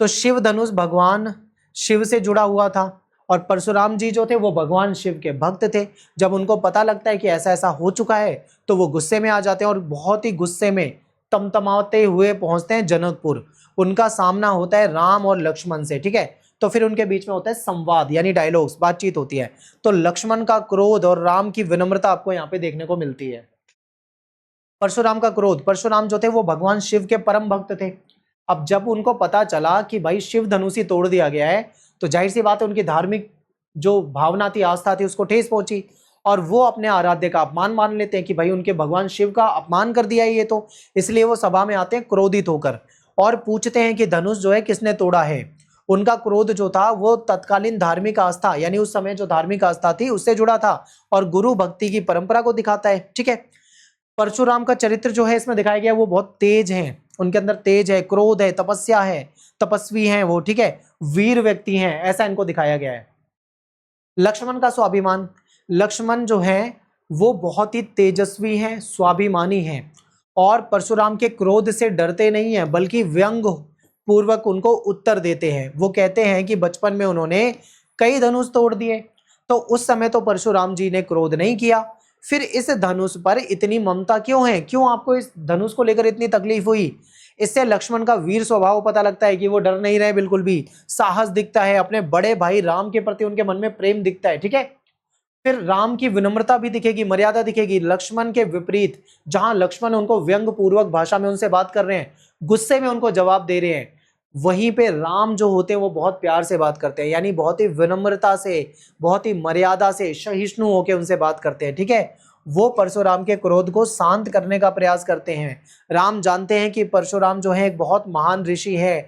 A: तो शिव धनुष भगवान शिव से जुड़ा हुआ था और परशुराम जी जो थे वो भगवान शिव के भक्त थे। जब उनको पता लगता है कि ऐसा ऐसा हो चुका है तो वो गुस्से में आ जाते हैं और बहुत ही गुस्से में तमतमाते हुए पहुंचते हैं जनकपुर। उनका सामना होता है राम और लक्ष्मण से, ठीक है। तो फिर उनके बीच में होता है संवाद यानी डायलॉग्स, बातचीत होती है। तो लक्ष्मण का क्रोध और राम की विनम्रता आपको यहाँ पे देखने को मिलती है। परशुराम का क्रोध, परशुराम जो थे वो भगवान शिव के परम भक्त थे। अब जब उनको पता चला कि भाई शिव धनुषी तोड़ दिया गया है तो जाहिर सी बात है उनकी धार्मिक जो भावना थी, आस्था थी, उसको ठेस पहुंची और वो अपने आराध्य का अपमान मान लेते हैं कि भाई उनके भगवान शिव का अपमान कर दिया है ये तो। इसलिए वो सभा में आते हैं क्रोधित होकर और पूछते हैं कि धनुष जो है किसने तोड़ा है। उनका क्रोध जो था वो तत्कालीन धार्मिक आस्था यानी उस समय जो धार्मिक आस्था थी उससे जुड़ा था और गुरु भक्ति की परंपरा को दिखाता है, ठीक है। परशुराम का चरित्र जो है इसमें दिखाया गया वो बहुत तेज है, उनके अंदर तेज है, क्रोध है, तपस्या है, तपस्वी हैं वो, ठीक है, वीर व्यक्ति हैं, ऐसा इनको दिखाया गया है। लक्ष्मण का स्वाभिमान, लक्ष्मण जो है वो बहुत ही तेजस्वी हैं, स्वाभिमानी हैं और परशुराम के क्रोध से डरते नहीं हैं बल्कि व्यंग पूर्वक उनको उत्तर देते हैं। वो कहते हैं कि बचपन में उन्होंने कई धनुष तोड़ दिए तो उस समय तो परशुराम जी ने क्रोध नहीं किया, फिर इस धनुष पर इतनी ममता क्यों है, क्यों आपको इस धनुष को लेकर इतनी तकलीफ हुई। इससे लक्ष्मण का वीर स्वभाव पता लगता है कि वो डर नहीं रहे बिल्कुल भी, साहस दिखता है, अपने बड़े भाई राम के प्रति उनके मन में प्रेम दिखता है, ठीक है। फिर राम की विनम्रता भी दिखेगी, मर्यादा दिखेगी। लक्ष्मण के विपरीत जहां लक्ष्मण उनको व्यंग पूर्वक भाषा में उनसे बात कर रहे हैं, गुस्से में उनको जवाब दे रहे हैं, वहीं पे राम जो होते हैं वो बहुत प्यार से बात करते हैं, यानी बहुत ही विनम्रता से, बहुत ही मर्यादा से, सहिष्णु होकर उनसे बात करते हैं, ठीक है। वो परशुराम के क्रोध को शांत करने का प्रयास करते हैं। राम जानते हैं कि परशुराम जो है एक बहुत महान ऋषि है,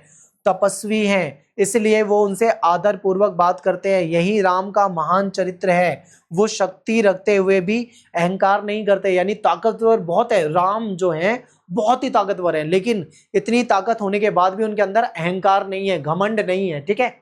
A: तपस्वी हैं, इसलिए वो उनसे आदर पूर्वक बात करते हैं। यही राम का महान चरित्र है, वो शक्ति रखते हुए भी अहंकार नहीं करते, यानी ताकतवर बहुत है। राम जो है बहुत ही ताकतवर है लेकिन इतनी ताकत होने के बाद भी उनके अंदर अहंकार नहीं है, घमंड नहीं है, ठीक है।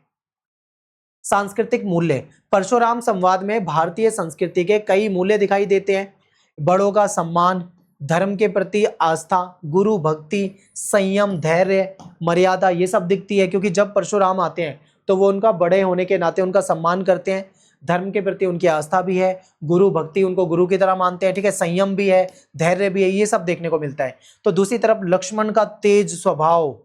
A: सांस्कृतिक मूल्य, परशुराम संवाद में भारतीय संस्कृति के कई मूल्य दिखाई देते हैं। बड़ों का सम्मान, धर्म के प्रति आस्था, गुरु भक्ति, संयम, धैर्य, मर्यादा, ये सब दिखती है क्योंकि जब परशुराम आते हैं तो वो उनका बड़े होने के नाते उनका सम्मान करते हैं, धर्म के प्रति उनकी आस्था भी है, गुरु भक्ति, उनको गुरु की तरह मानते हैं, ठीक है, संयम भी है, धैर्य भी है, ये सब देखने को मिलता है। तो दूसरी तरफ लक्ष्मण का तेज स्वभाव,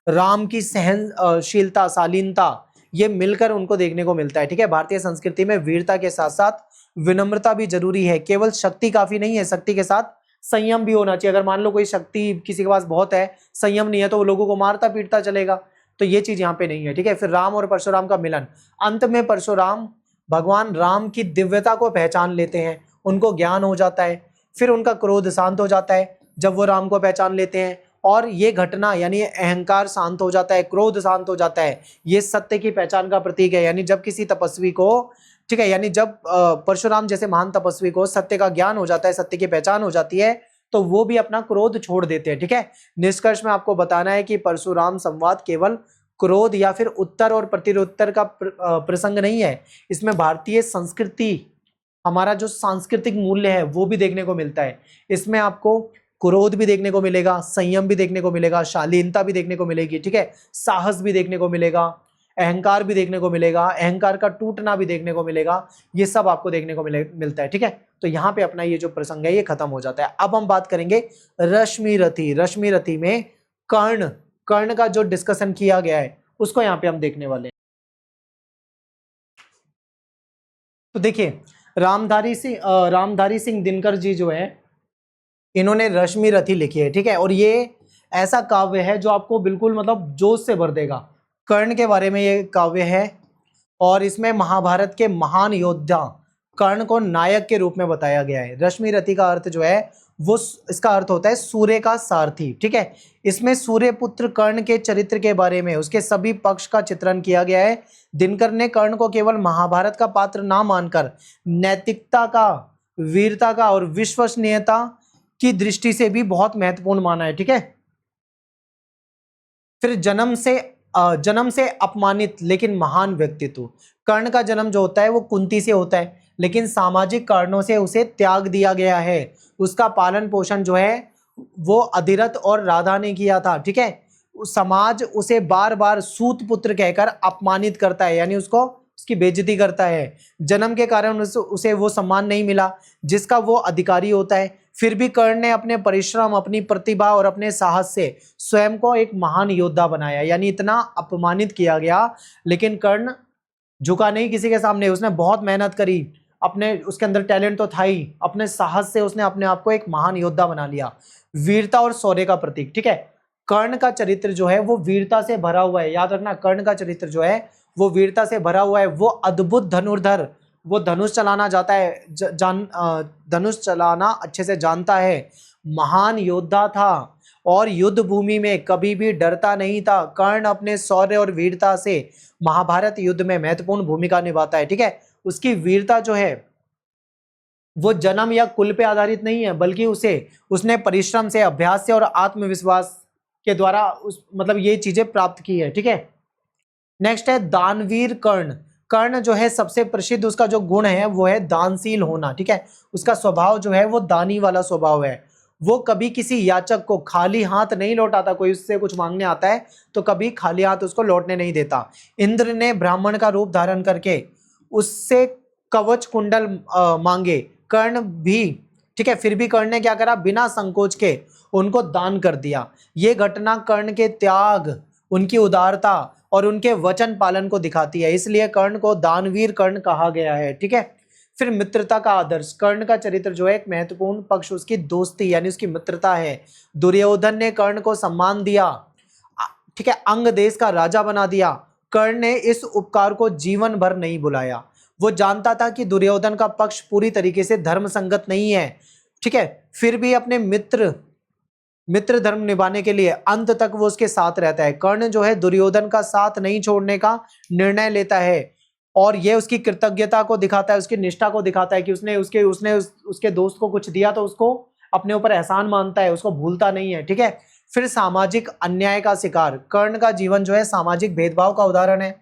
A: राम की सहनशीलता, शालीनता, ये मिलकर उनको देखने को मिलता है, ठीक है। भारतीय संस्कृति में वीरता के साथ साथ विनम्रता भी जरूरी है, केवल शक्ति काफी नहीं है, शक्ति के साथ संयम भी होना चाहिए। अगर मान लो कोई शक्ति किसी के पास बहुत है, संयम नहीं है, तो वो लोगों को मारता पीटता चलेगा, तो ये चीज यहाँ पे नहीं है, ठीक है। फिर राम और परशुराम का मिलन, अंत में परशुराम भगवान राम की दिव्यता को पहचान लेते हैं, उनको ज्ञान हो जाता है, फिर उनका क्रोध शांत हो जाता है जब वो राम को पहचान लेते हैं और ये घटना यानी अहंकार शांत हो जाता है, क्रोध शांत हो जाता है। ये सत्य की पहचान का प्रतीक है, यानी जब किसी तपस्वी को, ठीक है, यानी जब परशुराम जैसे महान तपस्वी को सत्य का ज्ञान हो जाता है, सत्य की पहचान हो जाती है, तो वो भी अपना क्रोध छोड़ देते हैं, ठीक है। निष्कर्ष में आपको बताना है कि परशुराम संवाद केवल क्रोध या फिर उत्तर और प्रतिउत्तर का प्रसंग नहीं है, इसमें भारतीय संस्कृति, हमारा जो सांस्कृतिक मूल्य है वो भी देखने को मिलता है। इसमें आपको क्रोध भी देखने को मिलेगा, संयम भी देखने को मिलेगा, शालीनता भी देखने को मिलेगी, ठीक है, साहस भी देखने को मिलेगा, अहंकार भी देखने को मिलेगा, अहंकार का टूटना भी देखने को मिलेगा, ये सब आपको देखने को मिलता है, ठीक है। तो यहाँ पे अपना ये जो प्रसंग है ये खत्म हो जाता है। अब हम बात करेंगे रश्मि रथी। रश्मि रथी में कर्ण का जो डिस्कशन किया गया है उसको यहाँ पे हम देखने वाले हैं। तो देखिए रामधारी सिंह दिनकर जी जो है इन्होंने रश्मि रथी लिखी है, ठीक है, और ये ऐसा काव्य है जो आपको बिल्कुल मतलब जोश से भर देगा। कर्ण के बारे में ये काव्य है और इसमें महाभारत के महान योद्धा कर्ण को नायक के रूप में बताया गया है। रश्मि रथी का अर्थ जो है वो, इसका अर्थ होता है सूर्य का सारथी, ठीक है। इसमें सूर्यपुत्र कर्ण के चरित्र के बारे में उसके सभी पक्ष का चित्रण किया गया है। दिनकर ने कर्ण को केवल महाभारत का पात्र ना मानकर नैतिकता का, वीरता का और विश्वसनीयता की दृष्टि से भी बहुत महत्वपूर्ण माना है, ठीक है। फिर जन्म से अपमानित लेकिन महान व्यक्तित्व, कर्ण का जन्म जो होता है वो कुंती से होता है लेकिन सामाजिक कारणों से उसे त्याग दिया गया है। उसका पालन पोषण जो है वो अधिरथ और राधा ने किया था, ठीक है। समाज उसे बार बार सूत पुत्र कहकर अपमानित करता है, यानी उसको उसकी बेइज्जती करता है। जन्म के कारण उसे वो सम्मान नहीं मिला जिसका वो अधिकारी होता है। फिर भी कर्ण ने अपने परिश्रम, अपनी प्रतिभा और अपने साहस से स्वयं को एक महान योद्धा बनाया। यानी इतना अपमानित किया गया लेकिन कर्ण झुका नहीं किसी के सामने। उसने बहुत मेहनत करी, अपने उसके अंदर टैलेंट तो था ही, अपने साहस से उसने अपने आप को एक महान योद्धा बना लिया। वीरता और शौर्य का प्रतीक, ठीक है। कर्ण का चरित्र जो है वो वीरता से भरा हुआ है। याद रखना, कर्ण का चरित्र जो है वो वीरता से भरा हुआ है। वो अद्भुत धनुर्धर, वो धनुष चलाना जाता है, धनुष चलाना अच्छे से जानता है, महान योद्धा था और युद्ध भूमि में कभी भी डरता नहीं था। कर्ण अपने शौर्य और वीरता से महाभारत युद्ध में महत्वपूर्ण भूमिका निभाता है, ठीक है। उसकी वीरता जो है वो जन्म या कुल पे आधारित नहीं है, बल्कि उसने परिश्रम से, अभ्यास से और आत्मविश्वास के द्वारा मतलब ये चीजें प्राप्त की है, ठीक है। नेक्स्ट है दानवीर कर्ण। कर्ण जो है सबसे प्रसिद्ध उसका जो गुण है वो है दानशील होना, ठीक है। उसका स्वभाव जो है वो दानी वाला स्वभाव है। वो कभी किसी याचक को खाली हाथ नहीं लौटाता। कोई उससे कुछ मांगने आता है तो कभी खाली हाथ उसको लौटने नहीं देता। इंद्र ने ब्राह्मण का रूप धारण करके उससे कवच कुंडल मांगे, कर्ण भी, ठीक है, फिर भी कर्ण ने क्या करा, बिना संकोच के उनको दान कर दिया। ये घटना कर्ण के त्याग, उनकी उदारता और उनके वचन पालन को दिखाती है, इसलिए कर्ण को दानवीर कर्ण कहा गया है, ठीक है। फिर मित्रता का आदर्श। कर्ण का चरित्र जो है एक महत्वपूर्ण पक्ष उसकी दोस्ती यानी उसकी मित्रता है। दुर्योधन ने कर्ण को सम्मान दिया, ठीक है, अंग देश का राजा बना दिया। कर्ण ने इस उपकार को जीवन भर नहीं भुलाया। वो जानता था कि दुर्योधन का पक्ष पूरी तरीके से धर्म संगत नहीं है, ठीक है, फिर भी अपने मित्र धर्म निभाने के लिए अंत तक वो उसके साथ रहता है। कर्ण जो है दुर्योधन का साथ नहीं छोड़ने का निर्णय लेता है और ये उसकी कृतज्ञता को दिखाता है, उसकी निष्ठा को दिखाता है कि उसने उसके दोस्त को कुछ दिया तो उसको अपने ऊपर एहसान मानता है, उसको भूलता नहीं है, ठीक है। फिर सामाजिक अन्याय का शिकार। कर्ण का जीवन जो है सामाजिक भेदभाव का उदाहरण है।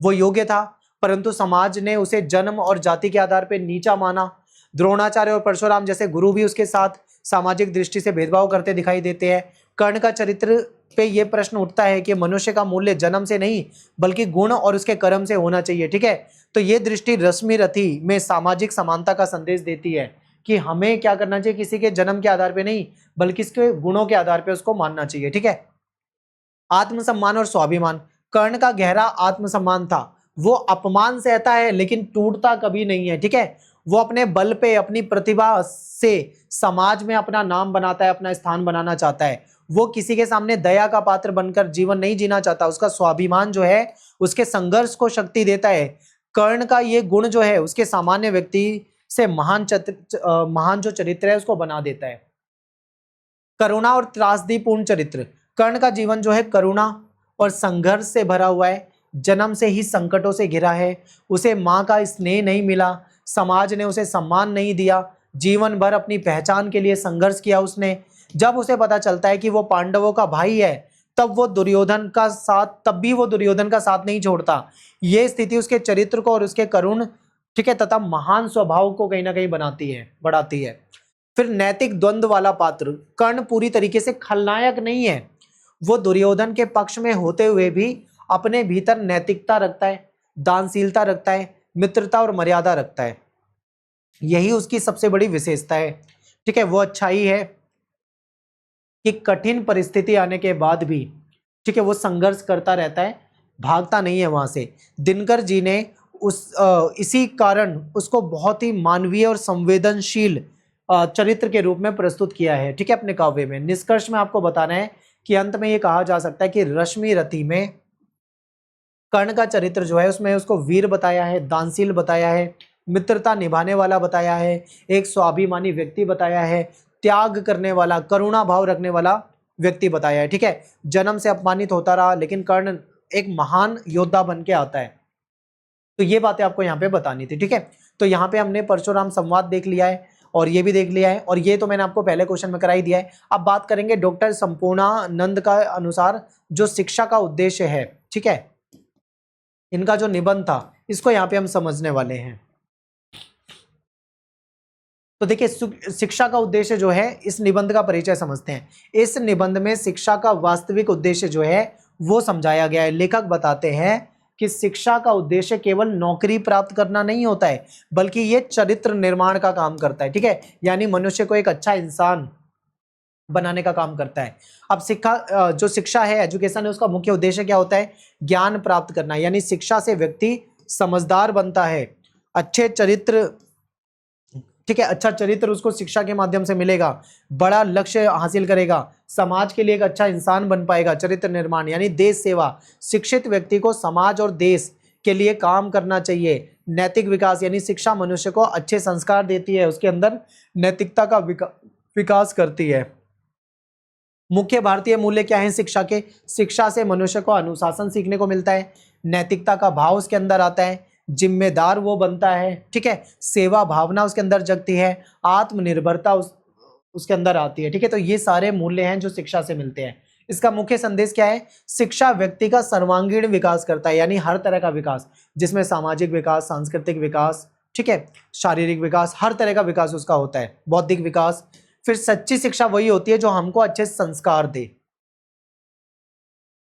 A: वो योग्य था परंतु समाज ने उसे जन्म और जाति के आधार पर नीचा माना। द्रोणाचार्य और परशुराम जैसे गुरु भी उसके साथ सामाजिक दृष्टि से भेदभाव करते दिखाई देते हैं। कर्ण का चरित्र पे ये प्रश्न उठता है कि मनुष्य का मूल्य जन्म से नहीं बल्कि गुण और उसके कर्म से होना चाहिए, ठीक है। तो ये दृष्टि रश्मि रथी में सामाजिक समानता का संदेश देती है कि हमें क्या करना चाहिए, किसी के जन्म के आधार पे नहीं बल्कि इसके गुणों के आधार पे उसको मानना चाहिए, ठीक है। आत्मसम्मान और स्वाभिमान। कर्ण का गहरा आत्मसम्मान था। वो अपमान सहता है लेकिन टूटता कभी नहीं है, ठीक है। वो अपने बल पे, अपनी प्रतिभा से समाज में अपना नाम बनाता है, अपना स्थान बनाना चाहता है। वो किसी के सामने दया का पात्र बनकर जीवन नहीं जीना चाहता। उसका स्वाभिमान जो है उसके संघर्ष को शक्ति देता है। कर्ण का ये गुण जो है उसके सामान्य व्यक्ति से महान जो चरित्र है उसको बना देता है। करुणा और त्रासदीपूर्ण चरित्र। कर्ण का जीवन जो है करुणा और संघर्ष से भरा हुआ है। जन्म से ही संकटों से घिरा है। उसे माँ का स्नेह नहीं मिला, समाज ने उसे सम्मान नहीं दिया, जीवन भर अपनी पहचान के लिए संघर्ष किया उसने। जब उसे पता चलता है कि वो पांडवों का भाई है तब भी वो दुर्योधन का साथ नहीं छोड़ता। ये स्थिति उसके चरित्र को और उसके करुण, ठीक है, तथा महान स्वभाव को कहीं ना कहीं बढ़ाती है। फिर नैतिक द्वंद्व वाला पात्र। कर्ण पूरी तरीके से खलनायक नहीं है। वो दुर्योधन के पक्ष में होते हुए भी अपने भीतर नैतिकता रखता है, दानशीलता रखता है, मित्रता और मर्यादा रखता है। यही उसकी सबसे बड़ी विशेषता है, ठीक है। वो अच्छाई है कि कठिन परिस्थिति आने के बाद भी, ठीक है, वो संघर्ष करता रहता है, भागता नहीं है वहां से। दिनकर जी ने इसी कारण उसको बहुत ही मानवीय और संवेदनशील चरित्र के रूप में प्रस्तुत किया है, ठीक है, अपने काव्य में। निष्कर्ष में आपको बताना है कि अंत में ये कहा जा सकता है कि रश्मि रथी में कर्ण का चरित्र जो है उसमें उसको वीर बताया है, दानशील बताया है, मित्रता निभाने वाला बताया है, एक स्वाभिमानी व्यक्ति बताया है, त्याग करने वाला, करुणा भाव रखने वाला व्यक्ति बताया है, ठीक है। जन्म से अपमानित होता रहा लेकिन कर्ण एक महान योद्धा बन के आता है। तो ये बातें आपको यहाँ पे बतानी थी, ठीक है। तो यहाँ पे हमने परशुराम संवाद देख लिया है और ये भी देख लिया है और ये तो मैंने आपको पहले क्वेश्चन में करा ही दिया है। अब बात करेंगे डॉक्टर संपूर्णानंद का अनुसार जो शिक्षा का उद्देश्य है, ठीक है, इनका जो निबंध था इसको यहाँ पे हम समझने वाले हैं। तो देखिए शिक्षा का उद्देश्य जो है, इस निबंध का परिचय समझते हैं। इस निबंध में शिक्षा का वास्तविक उद्देश्य जो है वो समझाया गया है। लेखक बताते हैं कि शिक्षा का उद्देश्य केवल नौकरी प्राप्त करना नहीं होता है, बल्कि ये चरित्र निर्माण का काम करता है। ठीक है, यानी मनुष्य को एक अच्छा इंसान बनाने का काम करता है। अब जो शिक्षा है, एजुकेशन है, उसका मुख्य उद्देश्य क्या होता है? ज्ञान प्राप्त करना, यानी शिक्षा से व्यक्ति समझदार बनता है, अच्छे चरित्र, ठीक है, अच्छा चरित्र उसको शिक्षा के माध्यम से मिलेगा, बड़ा लक्ष्य हासिल करेगा, समाज के लिए एक अच्छा इंसान बन पाएगा। चरित्र निर्माण यानी देश सेवा, शिक्षित व्यक्ति को समाज और देश के लिए काम करना चाहिए। नैतिक विकास यानी शिक्षा मनुष्य को अच्छे संस्कार देती है, उसके अंदर नैतिकता का विकास करती है। मुख्य भारतीय मूल्य क्या है शिक्षा के? शिक्षा से मनुष्य को अनुशासन सीखने को मिलता है, नैतिकता का भाव उसके अंदर आता है, जिम्मेदार वो बनता है, ठीक है, सेवा भावना उसके अंदर जगती है, आत्मनिर्भरता उसके अंदर आती है। ठीक है, तो ये सारे मूल्य हैं जो शिक्षा से मिलते हैं। इसका मुख्य संदेश क्या है? शिक्षा व्यक्ति का सर्वांगीण विकास करता है, यानी हर तरह का विकास, जिसमें सामाजिक विकास, सांस्कृतिक विकास, ठीक है, शारीरिक विकास, हर तरह का विकास उसका होता है, बौद्धिक विकास। फिर सच्ची शिक्षा वही होती है जो हमको अच्छे संस्कार दे।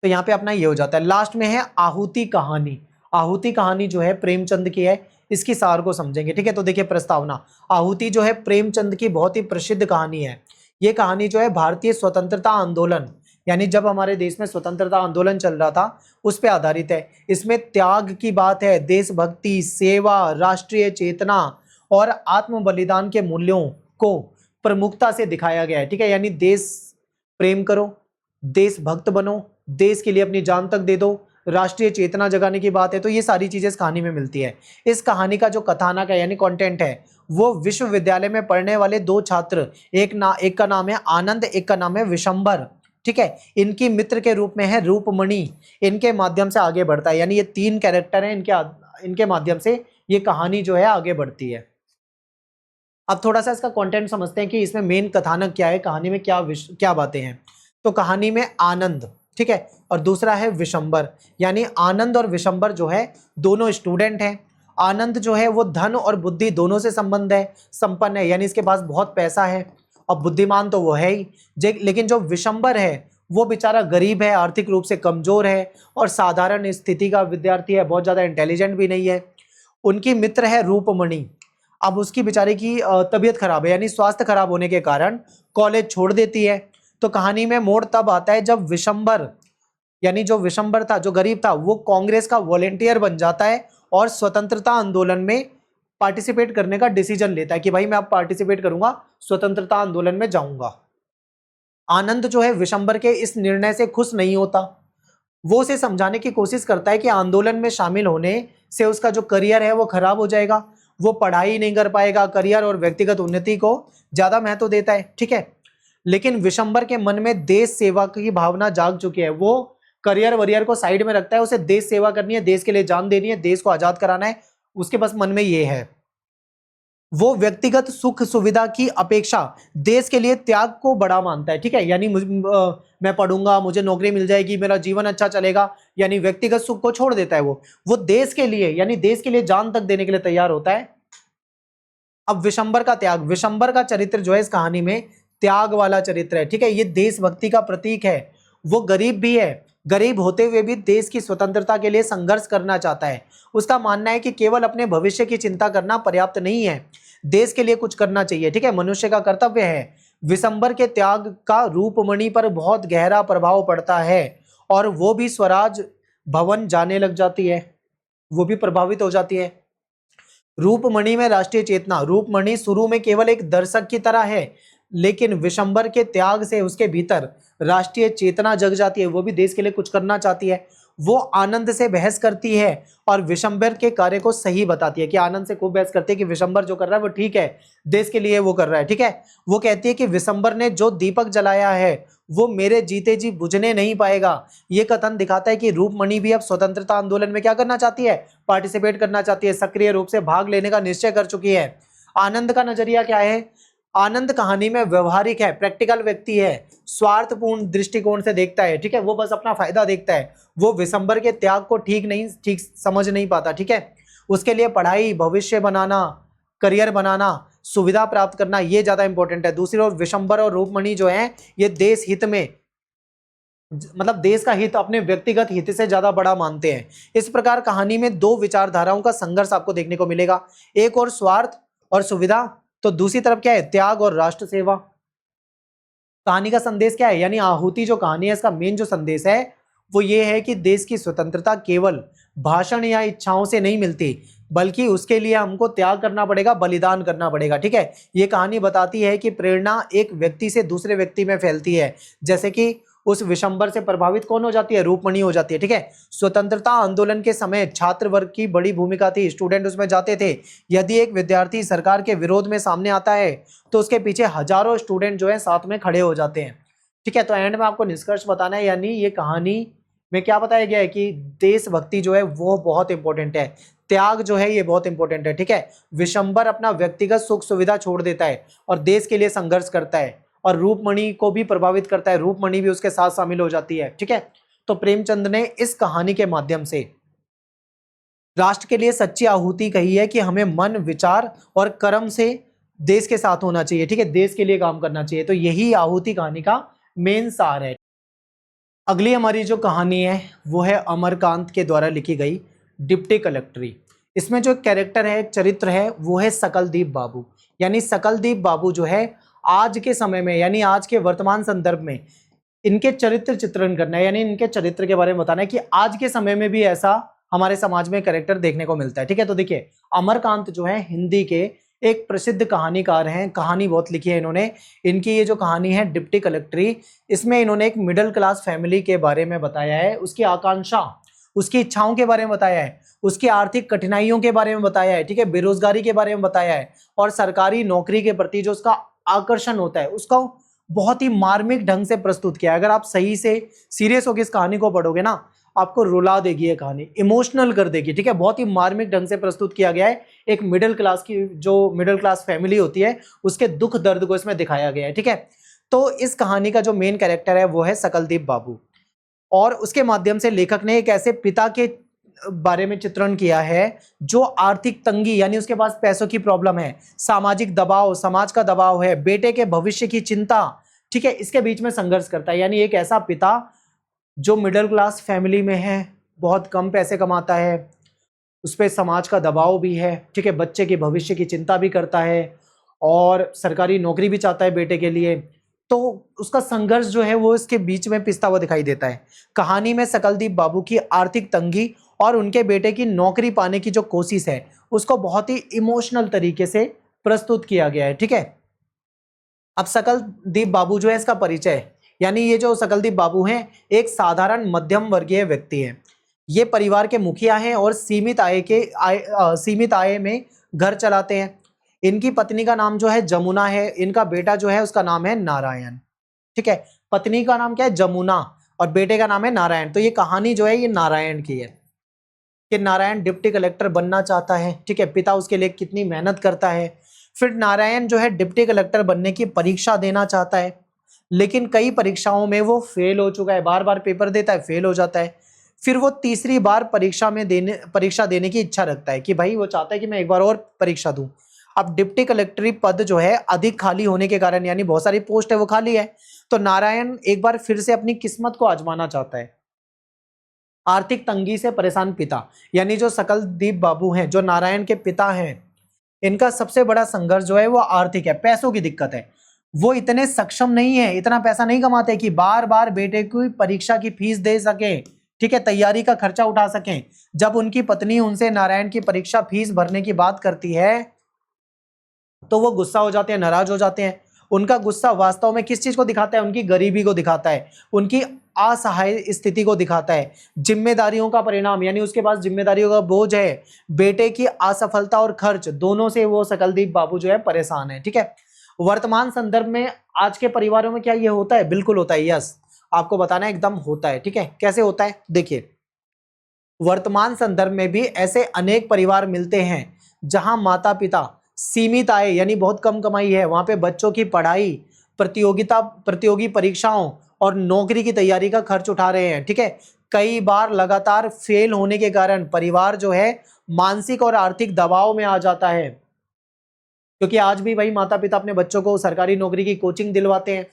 A: तो यहाँ पे अपना ये हो जाता है। लास्ट में है आहुति कहानी। आहुति कहानी जो है प्रेमचंद की है, इसकी सार को समझेंगे। ठीक है, तो देखिए प्रस्तावना। आहुति जो है प्रेमचंद की बहुत ही प्रसिद्ध कहानी है। ये कहानी जो है भारतीय स्वतंत्रता आंदोलन, यानी जब हमारे देश में स्वतंत्रता आंदोलन चल रहा था उस पर आधारित है। इसमें त्याग की बात है, देशभक्ति, सेवा, राष्ट्रीय चेतना और आत्म बलिदान के मूल्यों को प्रमुखता से दिखाया गया है। ठीक है, यानी देश प्रेम करो, देशभक्त बनो, देश के लिए अपनी जान तक दे दो, राष्ट्रीय चेतना जगाने की बात है। तो ये सारी चीजें इस कहानी में मिलती है। इस कहानी का जो कथानक है यानी कंटेंट है, वो विश्वविद्यालय में पढ़ने वाले दो छात्र, एक का नाम है आनंद, एक का नाम है विशंबर। ठीक है, इनकी मित्र के रूप में है रूपमणि, इनके माध्यम से आगे बढ़ता है। यानी ये तीन कैरेक्टर हैं, इनके माध्यम से ये कहानी जो है आगे बढ़ती है। अब थोड़ा सा इसका कंटेंट समझते हैं कि इसमें मेन कथानक क्या है, कहानी में क्या बातें हैं। तो कहानी में आनंद, ठीक है, और दूसरा है विशंबर, यानी आनंद और विशंबर जो है दोनों स्टूडेंट हैं। आनंद जो है वो धन और बुद्धि दोनों से संपन्न है, यानी इसके पास बहुत पैसा है और बुद्धिमान तो वो है ही। लेकिन जो विशंबर है वो बेचारा गरीब है, आर्थिक रूप से कमजोर है और साधारण स्थिति का विद्यार्थी है, बहुत ज्यादा इंटेलिजेंट भी नहीं है। उनकी मित्र है रूपमणि। अब उसकी बेचारे की तबीयत खराब है, यानी स्वास्थ्य खराब होने के कारण कॉलेज छोड़ देती है। तो कहानी में मोड़ तब आता है जब विशंबर, यानी जो विशंबर था, जो गरीब था, वो कांग्रेस का वॉलेंटियर बन जाता है और स्वतंत्रता आंदोलन में पार्टिसिपेट करने का डिसीजन लेता है कि भाई मैं अब पार्टिसिपेट करूंगा, स्वतंत्रता आंदोलन में जाऊंगा। आनंद जो है विशंबर के इस निर्णय से खुश नहीं होता। वो उसे समझाने की कोशिश करता है कि आंदोलन में शामिल होने से उसका जो करियर है वो खराब हो जाएगा, वो पढ़ाई नहीं कर पाएगा, करियर और व्यक्तिगत उन्नति को ज्यादा महत्व देता है। ठीक है, लेकिन विशंबर के मन में देश सेवा की भावना जाग चुकी है। वो करियर वरियर को साइड में रखता है, उसे देश सेवा करनी है, देश के लिए जान देनी है, देश को आजाद कराना है, उसके बस मन में ये है। वो व्यक्तिगत सुख सुविधा की अपेक्षा देश के लिए त्याग को बड़ा मानता है। ठीक है, यानी मैं पढ़ूंगा, मुझे नौकरी मिल जाएगी, मेरा जीवन अच्छा चलेगा, यानी व्यक्तिगत सुख को छोड़ देता है। वो देश के लिए, यानी देश के लिए जान तक देने के लिए तैयार होता है। अब विशंबर का त्याग, विशंबर का चरित्र जो है इस कहानी में त्याग वाला चरित्र है। ठीक है, ये देशभक्ति का प्रतीक है। वो गरीब भी है, गरीब होते हुए भी देश की स्वतंत्रता के लिए संघर्ष करना चाहता है। उसका मानना है कि केवल अपने भविष्य की चिंता करना पर्याप्त नहीं है, देश के लिए कुछ करना चाहिए। ठीक है, मनुष्य का कर्तव्य है। विशंबर के त्याग का रूपमणि पर बहुत गहरा प्रभाव पड़ता है और वो भी स्वराज भवन जाने लग जाती है, वो भी प्रभावित हो जाती है। रूपमणि में राष्ट्रीय चेतना, रूपमणि शुरू में केवल एक दर्शक की तरह है, लेकिन विशंबर के त्याग से उसके भीतर राष्ट्रीय चेतना जग जाती है, वो भी देश के लिए कुछ करना चाहती है। वो आनंद से बहस करती है और विशंबर के कार्य को सही बताती है, कि आनंद से खूब बहस करती है कि विशंबर जो कर रहा है वो ठीक है, देश के लिए वो कर रहा है। ठीक है, वो कहती है कि विशंबर ने जो दीपक जलाया है वो मेरे जीते जी बुझने नहीं पाएगा। ये कथन दिखाता है कि रूपमणि भी अब स्वतंत्रता आंदोलन में क्या करना चाहती है, पार्टिसिपेट करना चाहती है, सक्रिय रूप से भाग लेने का निश्चय कर चुकी है। आनंद का नजरिया क्या है? आनंद कहानी में व्यवहारिक है, प्रैक्टिकल व्यक्ति है, स्वार्थपूर्ण दृष्टिकोण से देखता है। ठीक है, वो बस अपना फायदा देखता है, वो विशंबर के त्याग को ठीक समझ नहीं पाता। ठीक है, उसके लिए पढ़ाई, भविष्य बनाना, करियर बनाना सुविधा प्राप्त करना, ये ज्यादा इंपॉर्टेंट है। दूसरी ओर विशंबर और रूपमणि जो है ये देश हित में, मतलब देश का हित अपने व्यक्तिगत हित से ज्यादा बड़ा मानते हैं। इस प्रकार कहानी में दो विचारधाराओं का संघर्ष आपको देखने को मिलेगा, एक और स्वार्थ और सुविधा, तो दूसरी तरफ क्या है, त्याग और राष्ट्र सेवा। कहानी का संदेश क्या है, यानी आहुति जो कहानी है इसका मेन जो संदेश है वो ये है कि देश की स्वतंत्रता केवल भाषण या इच्छाओं से नहीं मिलती, बल्कि उसके लिए हमको त्याग करना पड़ेगा, बलिदान करना पड़ेगा। ठीक है, ये कहानी बताती है कि प्रेरणा एक व्यक्ति से दूसरे व्यक्ति में फैलती है। जैसे कि उस विशंबर से प्रभावित कौन हो जाती है, रूपमणि हो जाती है। ठीक है, स्वतंत्रता आंदोलन के समय छात्र वर्ग की बड़ी भूमिका थी, स्टूडेंट उसमें जाते थे। यदि एक विद्यार्थी सरकार के विरोध में सामने आता है तो उसके पीछे हजारों स्टूडेंट जो है साथ में खड़े हो जाते हैं। ठीक है, तो एंड में आपको निष्कर्ष बताना है, यानी ये कहानी में क्या बताया गया है कि देशभक्ति जो है वो बहुत इंपॉर्टेंट है, त्याग जो है ये बहुत इंपॉर्टेंट है। ठीक है, विशंबर अपना व्यक्तिगत सुख सुविधा छोड़ देता है और देश के लिए संघर्ष करता है, और रूपमणि को भी प्रभावित करता है, रूपमणि भी उसके साथ शामिल हो जाती है। ठीक है, तो प्रेमचंद ने इस कहानी के माध्यम से राष्ट्र के लिए सच्ची आहुति कही है कि हमें मन, विचार और कर्म से देश के साथ होना चाहिए। ठीक है, देश के लिए काम करना चाहिए, तो यही आहुति कहानी का मेन सार है। अगली हमारी जो कहानी है वो है अमरकांत के द्वारा लिखी गई डिप्टी कलेक्टरी। इसमें जो कैरेक्टर है, चरित्र है, वो है सकलदीप बाबू। यानी सकलदीप बाबू जो है आज के समय में, यानी आज के वर्तमान संदर्भ में इनके चरित्र चित्रण करना है, यानी इनके चरित्र के बारे में बताना है कि आज के समय में भी ऐसा हमारे समाज में कैरेक्टर देखने को मिलता है। ठीक है, तो देखिए अमरकांत जो है हिंदी के एक प्रसिद्ध कहानीकार हैं, कहानी बहुत लिखी है इन्होंने। इनकी ये जो कहानी है डिप्टी कलेक्टरी, इसमें इन्होंने एक मिडिल क्लास फैमिली के बारे में बताया है, उसकी आकांक्षा, उसकी इच्छाओं के बारे में बताया है, उसकी आर्थिक कठिनाइयों के बारे में बताया है। ठीक है, बेरोजगारी के बारे में बताया है, और सरकारी नौकरी के प्रति जो उसका आकर्षण होता है उसका बहुत ही मार्मिक ढंग से प्रस्तुत किया है। अगर आप सही से सीरियस होकर इस कहानी को पढ़ोगे ना, आपको रुला देगी ये कहानी, इमोशनल कर देगी। ठीक है, बहुत ही मार्मिक ढंग से प्रस्तुत किया गया है। एक मिडिल क्लास की, जो मिडिल क्लास फैमिली होती है, उसके दुख दर्द को इसमें दिखाया गया है। ठीक है, तो इस कहानी का जो मेन कैरेक्टर है वो है सकलदीप बाबू, और उसके माध्यम से लेखक ने एक ऐसे पिता के बारे में चित्रण किया है जो आर्थिक तंगी, यानी उसके पास पैसों की प्रॉब्लम है, सामाजिक दबाव, समाज का दबाव है, बेटे के भविष्य की चिंता, ठीक है, इसके बीच में संघर्ष करता है। यानी एक ऐसा पिता जो मिडिल क्लास फैमिली में है, बहुत कम पैसे कमाता है, उस पर समाज का दबाव भी है। ठीक है, बच्चे के भविष्य की चिंता भी करता है और सरकारी नौकरी भी चाहता है बेटे के लिए, तो उसका संघर्ष जो है वो इसके बीच में पिसता हुआ दिखाई देता है। कहानी में सकलदीप बाबू की आर्थिक तंगी और उनके बेटे की नौकरी पाने की जो कोशिश है उसको बहुत ही इमोशनल तरीके से प्रस्तुत किया गया है। ठीक है, अब सकलदीप बाबू जो है इसका परिचय, यानी ये जो सकलदीप बाबू हैं एक साधारण मध्यम वर्गीय व्यक्ति हैं। ये परिवार के मुखिया हैं और सीमित आय में घर चलाते हैं। इनकी पत्नी का नाम जो है जमुना है, इनका बेटा जो है उसका नाम है नारायण। ठीक है, पत्नी का नाम क्या है, जमुना, और बेटे का नाम है नारायण। तो ये कहानी जो है ये नारायण की है कि नारायण डिप्टी कलेक्टर बनना चाहता है। ठीक है, पिता उसके लिए कितनी मेहनत करता है। फिर नारायण जो है डिप्टी कलेक्टर बनने की परीक्षा देना चाहता है, लेकिन कई परीक्षाओं में वो फेल हो चुका है, बार बार पेपर देता है, फेल हो जाता है। फिर वो तीसरी बार परीक्षा देने की इच्छा रखता है कि भाई वो चाहता है कि मैं एक बार और परीक्षा दूं। अब डिप्टी कलेक्टरी पद जो है अधिक खाली होने के कारण, यानी बहुत सारी पोस्ट है वो खाली है, तो नारायण एक बार फिर से अपनी किस्मत को आजमाना चाहता है। आर्थिक तंगी से परेशान पिता, यानी जो सकलदीप बाबू हैं, जो नारायण के पिता हैं, इनका सबसे बड़ा संघर्ष जो है वो आर्थिक है, पैसों की दिक्कत है। वो इतने सक्षम नहीं है, इतना पैसा नहीं कमाते कि बार बार बेटे की परीक्षा की फीस दे सके, ठीक है, तैयारी का खर्चा उठा सकें। जब उनकी पत्नी उनसे नारायण की परीक्षा फीस भरने की बात करती है तो वो गुस्सा हो जाते हैं, नाराज हो जाते हैं। उनका गुस्सा वास्तव में किस चीज को दिखाता है, उनकी गरीबी को दिखाता है, उनकी असहाय स्थिति को दिखाता है, जिम्मेदारियों का परिणाम, यानी उसके पास जिम्मेदारियों का बोझ है, बेटे की असफलता और खर्च दोनों से वो सकलदीप बाबू जो है परेशान है। ठीक है, वर्तमान संदर्भ में आज के परिवारों में क्या ये होता है, बिल्कुल होता है, यस, आपको बताना एकदम होता है। ठीक है, कैसे होता है, देखिए वर्तमान संदर्भ में भी ऐसे अनेक परिवार मिलते हैं जहां माता पिता सीमित आय, यानी बहुत कम कमाई है, वहां पे बच्चों की पढ़ाई, प्रतियोगी परीक्षाओं और नौकरी की तैयारी का खर्च उठा रहे हैं। ठीक है, कई बार लगातार फेल होने के कारण परिवार जो है मानसिक और आर्थिक दबाव में आ जाता है। क्योंकि आज भी भाई माता पिता अपने बच्चों को सरकारी नौकरी की कोचिंग दिलवाते हैं,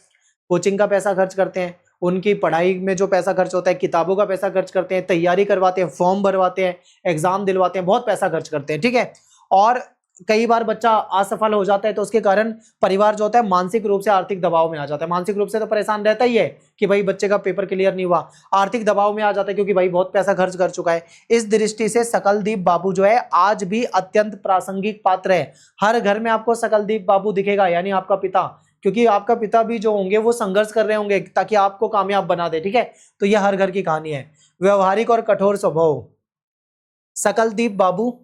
A: कोचिंग का पैसा खर्च करते हैं, उनकी पढ़ाई में जो पैसा खर्च होता है, किताबों का पैसा खर्च करते हैं, तैयारी करवाते हैं, फॉर्म भरवाते हैं, एग्जाम दिलवाते हैं, बहुत पैसा खर्च करते हैं, ठीक है। और कई बार बच्चा असफल हो जाता है तो उसके कारण परिवार जो होता है मानसिक रूप से आर्थिक दबाव में आ जाता है। मानसिक रूप से तो परेशान रहता ही है कि भाई बच्चे का पेपर क्लियर नहीं हुआ, आर्थिक दबाव में आ जाता है क्योंकि भाई बहुत पैसा खर्च कर चुका है। इस दृष्टि से सकलदीप बाबू जो है आज भी अत्यंत प्रासंगिक पात्र है। हर घर में आपको सकलदीप बाबू दिखेगा, यानी आपका पिता, क्योंकि आपका पिता भी जो होंगे वो संघर्ष कर रहे होंगे ताकि आपको कामयाब बना दे, ठीक है। तो यह हर घर की कहानी है। व्यवहारिक और कठोर स्वभाव, सकलदीप बाबू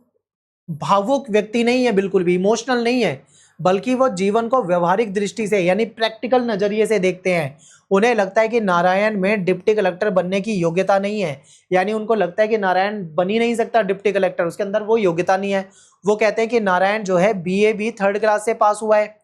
A: भावुक व्यक्ति नहीं है, बिल्कुल भी इमोशनल नहीं है, बल्कि वो जीवन को व्यवहारिक दृष्टि से यानी प्रैक्टिकल नजरिए से देखते हैं। उन्हें लगता है कि नारायण में डिप्टी कलेक्टर बनने की योग्यता नहीं है, यानी उनको लगता है कि नारायण बन ही नहीं सकता डिप्टी कलेक्टर, उसके अंदर वो योग्यता नहीं है। वो कहते हैं कि नारायण जो है बीए भी 3rd क्लास से पास हुआ है,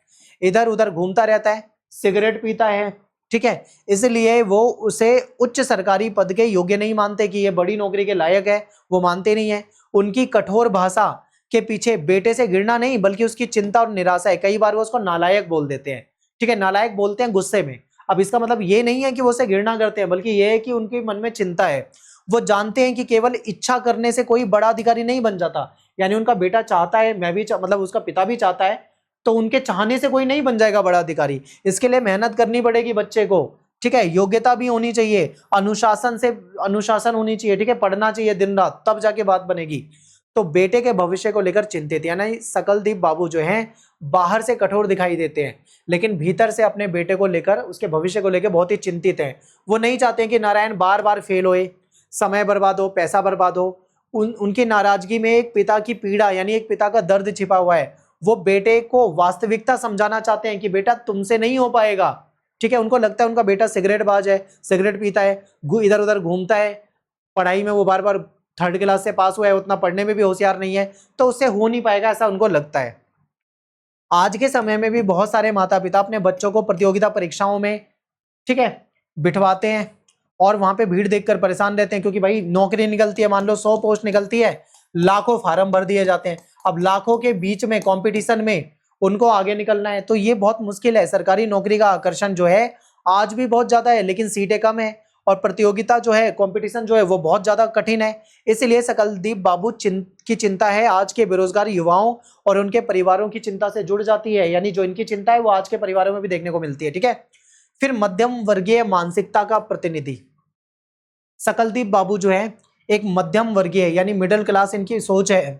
A: इधर उधर घूमता रहता है, सिगरेट पीता है, ठीक है, इसलिए वो उसे उच्च सरकारी पद के योग्य नहीं मानते कि ये बड़ी नौकरी के लायक है, वो मानते नहीं है। उनकी कठोर भाषा के पीछे बेटे से गिरना नहीं बल्कि उसकी चिंता और निराशा है। कई बार वो उसको नालायक बोल देते हैं, ठीक है, नालायक बोलते हैं गुस्से में। अब इसका मतलब ये नहीं है कि वो उसे घृणा करते हैं, बल्कि ये है कि उनके मन में चिंता है। वो जानते हैं कि केवल इच्छा करने से कोई बड़ा अधिकारी नहीं बन जाता, यानी उनका बेटा चाहता है, मैं भी मतलब उसका पिता भी चाहता है, तो उनके चाहने से कोई नहीं बन जाएगा बड़ा अधिकारी। इसके लिए मेहनत करनी पड़ेगी बच्चे को, ठीक है, योग्यता भी होनी चाहिए, अनुशासन होनी चाहिए, ठीक है, पढ़ना चाहिए दिन रात, तब जाके बात बनेगी। तो बेटे के भविष्य को लेकर चिंतित, यानी सकलदीप बाबू जो हैं बाहर से कठोर दिखाई देते हैं, लेकिन भीतर से अपने बेटे को लेकर, उसके भविष्य को लेकर बहुत ही चिंतित हैं। वो नहीं चाहते कि नारायण बार बार फेल होए, समय बर्बाद हो, पैसा बर्बाद हो। उनकी नाराजगी में एक पिता की पीड़ा यानी एक पिता का दर्द छिपा हुआ है। वो बेटे को वास्तविकता समझाना चाहते हैं कि बेटा तुमसे नहीं हो पाएगा, ठीक है। उनको लगता है उनका बेटा सिगरेट बाज है, सिगरेट पीता है, इधर उधर घूमता है, पढ़ाई में वो बार बार 3rd क्लास से पास हुआ है, उतना पढ़ने में भी होशियार नहीं है, तो उससे हो नहीं पाएगा, ऐसा उनको लगता है। आज के समय में भी बहुत सारे माता पिता अपने बच्चों को प्रतियोगिता परीक्षाओं में, ठीक है, बिठवाते हैं और वहां पे भीड़ देखकर परेशान रहते हैं, क्योंकि भाई नौकरी निकलती है, मान लो 100 पोस्ट निकलती है, लाखों फार्म भर दिए जाते हैं। अब लाखों के बीच में कंपटीशन में उनको आगे निकलना है, तो ये बहुत मुश्किल है। सरकारी नौकरी का आकर्षण जो है आज भी बहुत ज्यादा है, लेकिन सीटें कम है और प्रतियोगिता जो है, कंपटीशन जो है वो बहुत ज्यादा कठिन है। इसलिए सकलदीप बाबू की चिंता है आज के बेरोजगार युवाओं और उनके परिवारों की चिंता से जुड़ जाती है, यानी जो इनकी चिंता है वो आज के परिवारों में भी देखने को मिलती है, ठीक है। फिर मध्यम वर्गीय मानसिकता का प्रतिनिधि, सकलदीप बाबू जो है एक मध्यम वर्गीय यानी मिडिल क्लास इनकी सोच है।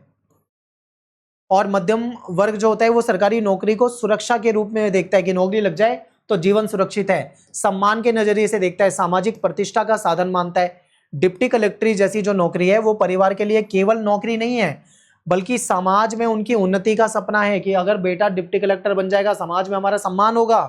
A: और मध्यम वर्ग जो होता है वो सरकारी नौकरी को सुरक्षा के रूप में देखता है कि नौकरी लग जाए तो जीवन सुरक्षित है, सम्मान के नजरिए से देखता है, सामाजिक प्रतिष्ठा का साधन मानता है। डिप्टी कलेक्ट्री जैसी जो नौकरी है वो परिवार के लिए केवल नौकरी नहीं है, बल्कि समाज में उनकी उन्नति का सपना है कि अगर बेटा डिप्टी कलेक्टर बन जाएगा समाज में हमारा सम्मान होगा,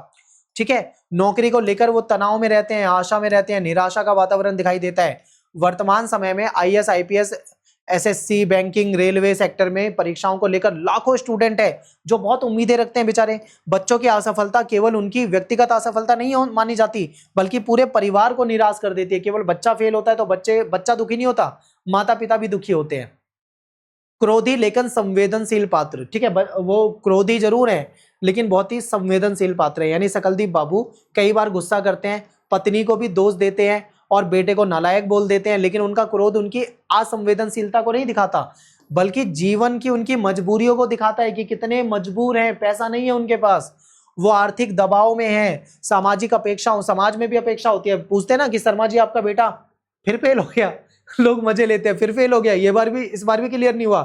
A: ठीक है। नौकरी को लेकर वो तनाव में रहते हैं, आशा में रहते हैं, निराशा का वातावरण दिखाई देता है। वर्तमान समय में IAS, IPS, SSC, banking, railway sector में परीक्षाओं को लेकर लाखों स्टूडेंट है जो बहुत उम्मीदें रखते हैं बेचारे। बच्चों की असफलता केवल उनकी व्यक्तिगत असफलता नहीं मानी जाती, बल्कि पूरे परिवार को निराश कर देती है। केवल बच्चा फेल होता है तो बच्चा दुखी नहीं होता, माता पिता भी दुखी होते हैं। क्रोधी लेकिन संवेदनशील पात्र, ठीक है, वो क्रोधी जरूर है लेकिन बहुत ही संवेदनशील पात्र है, यानी सकलदीप बाबू कई बार गुस्सा करते हैं, पत्नी को भी दोष देते हैं और बेटे को नालायक बोल देते हैं, लेकिन उनका क्रोध उनकी असंवेदनशीलता को नहीं दिखाता, बल्कि जीवन की उनकी मजबूरियों को दिखाता है कि कितने मजबूर हैं, पैसा नहीं है उनके पास, वो आर्थिक दबाव में है, सामाजिक अपेक्षाओं, समाज में भी अपेक्षा होती है। पूछते हैं ना कि शर्मा जी आपका बेटा फिर फेल हो गया, लोग मजे लेते हैं, फिर फेल हो गया, इस बार भी क्लियर नहीं हुआ,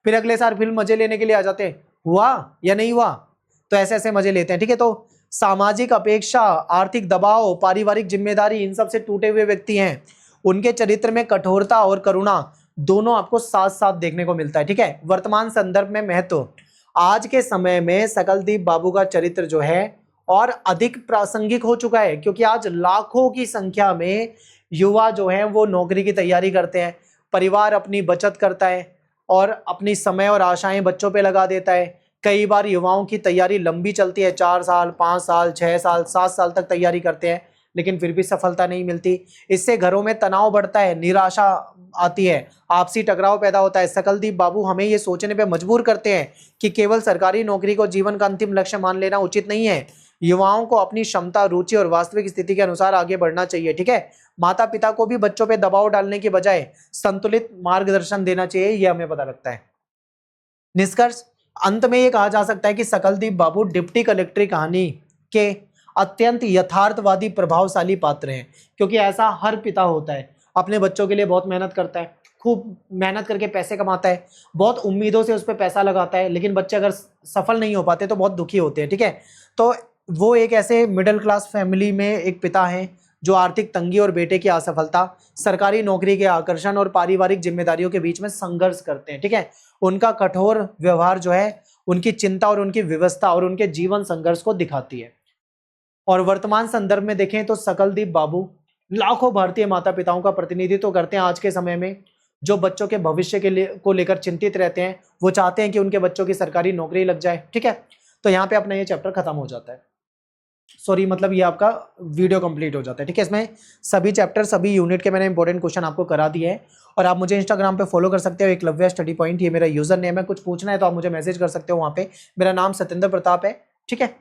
A: फिर अगले साल फिर मजे लेने के लिए आ जाते हैं, हुआ या नहीं हुआ, तो ऐसे ऐसे मजे लेते हैं, ठीक है। तो सामाजिक अपेक्षा, आर्थिक दबाव, पारिवारिक जिम्मेदारी, इन सब से टूटे हुए व्यक्ति हैं। उनके चरित्र में कठोरता और करुणा दोनों आपको साथ साथ देखने को मिलता है, ठीक है। वर्तमान संदर्भ में महत्व, आज के समय में सकलदीप बाबू का चरित्र जो है और अधिक प्रासंगिक हो चुका है, क्योंकि आज लाखों की संख्या में युवा जो है वो नौकरी की तैयारी करते हैं, परिवार अपनी बचत करता है और अपनी समय और आशाएं बच्चों पे लगा देता है। कई बार युवाओं की तैयारी लंबी चलती है, 4 साल, 5 साल, 6 साल, 7 साल तक तैयारी करते हैं, लेकिन फिर भी सफलता नहीं मिलती। इससे घरों में तनाव बढ़ता है, निराशा आती है, आपसी टकराव पैदा होता है। सकलदीप बाबू हमें ये सोचने पे मजबूर करते हैं कि केवल सरकारी नौकरी को जीवन का अंतिम लक्ष्य मान लेना उचित नहीं है। युवाओं को अपनी क्षमता, रुचि और वास्तविक स्थिति के अनुसार आगे बढ़ना चाहिए। ठीक है, माता पिता को भी बच्चों पे दबाव डालने के बजाय संतुलित मार्गदर्शन देना चाहिए, ये हमें पता लगता है। निष्कर्ष, अंत में ये कहा जा सकता है कि सकलदीप बाबू डिप्टी कलेक्टर कहानी के अत्यंत यथार्थवादी प्रभावशाली पात्र हैं, क्योंकि ऐसा हर पिता होता है, अपने बच्चों के लिए बहुत मेहनत करता है, खूब मेहनत करके पैसे कमाता है, बहुत उम्मीदों से उस पर पैसा लगाता है, लेकिन बच्चे अगर सफल नहीं हो पाते तो बहुत दुखी होते हैं। ठीक है, तो वो एक ऐसे मिडिल क्लास फैमिली में एक पिता हैं जो आर्थिक तंगी और बेटे की असफलता, सरकारी नौकरी के आकर्षण और पारिवारिक जिम्मेदारियों के बीच में संघर्ष करते हैं। ठीक है, उनका कठोर व्यवहार जो है उनकी चिंता और उनकी व्यवस्था और उनके जीवन संघर्ष को दिखाती है। और वर्तमान संदर्भ में देखें तो सकलदीप बाबू लाखों भारतीय माता पिताओं का प्रतिनिधित्व करते हैं आज के समय में, जो बच्चों के भविष्य के लिए को लेकर चिंतित रहते हैं। वो चाहते हैं कि उनके बच्चों की सरकारी नौकरी लग जाए। ठीक है, तो यहाँ पे अपना ये चैप्टर खत्म हो जाता है, सॉरी मतलब ये आपका वीडियो कंप्लीट हो जाता है। ठीक है, इसमें सभी चैप्टर, सभी यूनिट के मैंने इंपॉर्टेंट क्वेश्चन आपको करा दिए हैं। और आप मुझे इंस्टाग्राम पे फॉलो कर सकते हो, एकलव्य स्टडी पॉइंट, ये मेरा यूजर नेम है। कुछ पूछना है तो आप मुझे मैसेज कर सकते हो, वहाँ पे मेरा नाम सत्येंद्र प्रताप है। ठीक है,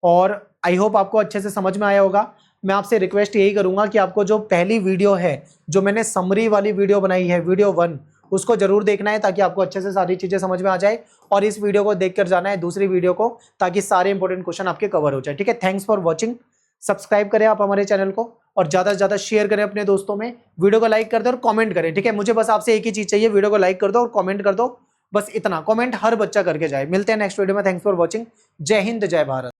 A: और आई होप आपको अच्छे से समझ में आया होगा। मैं आपसे रिक्वेस्ट यही करूंगा कि आपको जो पहली वीडियो है, जो मैंने समरी वाली वीडियो बनाई है, वीडियो 1, उसको जरूर देखना है ताकि आपको अच्छे से सारी चीजें समझ में आ जाए। और इस वीडियो को देखकर जाना है दूसरी वीडियो को, ताकि सारे इंपॉर्टेंट क्वेश्चन आपके कवर हो जाए। ठीक है, थैंक्स फॉर वॉचिंग। सब्सक्राइब करें आप हमारे चैनल को और ज्यादा से ज्यादा शेयर करें अपने दोस्तों में। वीडियो को लाइक कर दो और कमेंट करें। ठीक है, मुझे बस आपसे एक ही चीज चाहिए, वीडियो को लाइक कर दो और कमेंट कर दो, बस इतना। कमेंट हर बच्चा करके जाए। मिलते हैं नेक्स्ट वीडियो में। Thanks for watching. जय हिंद, जय भारत।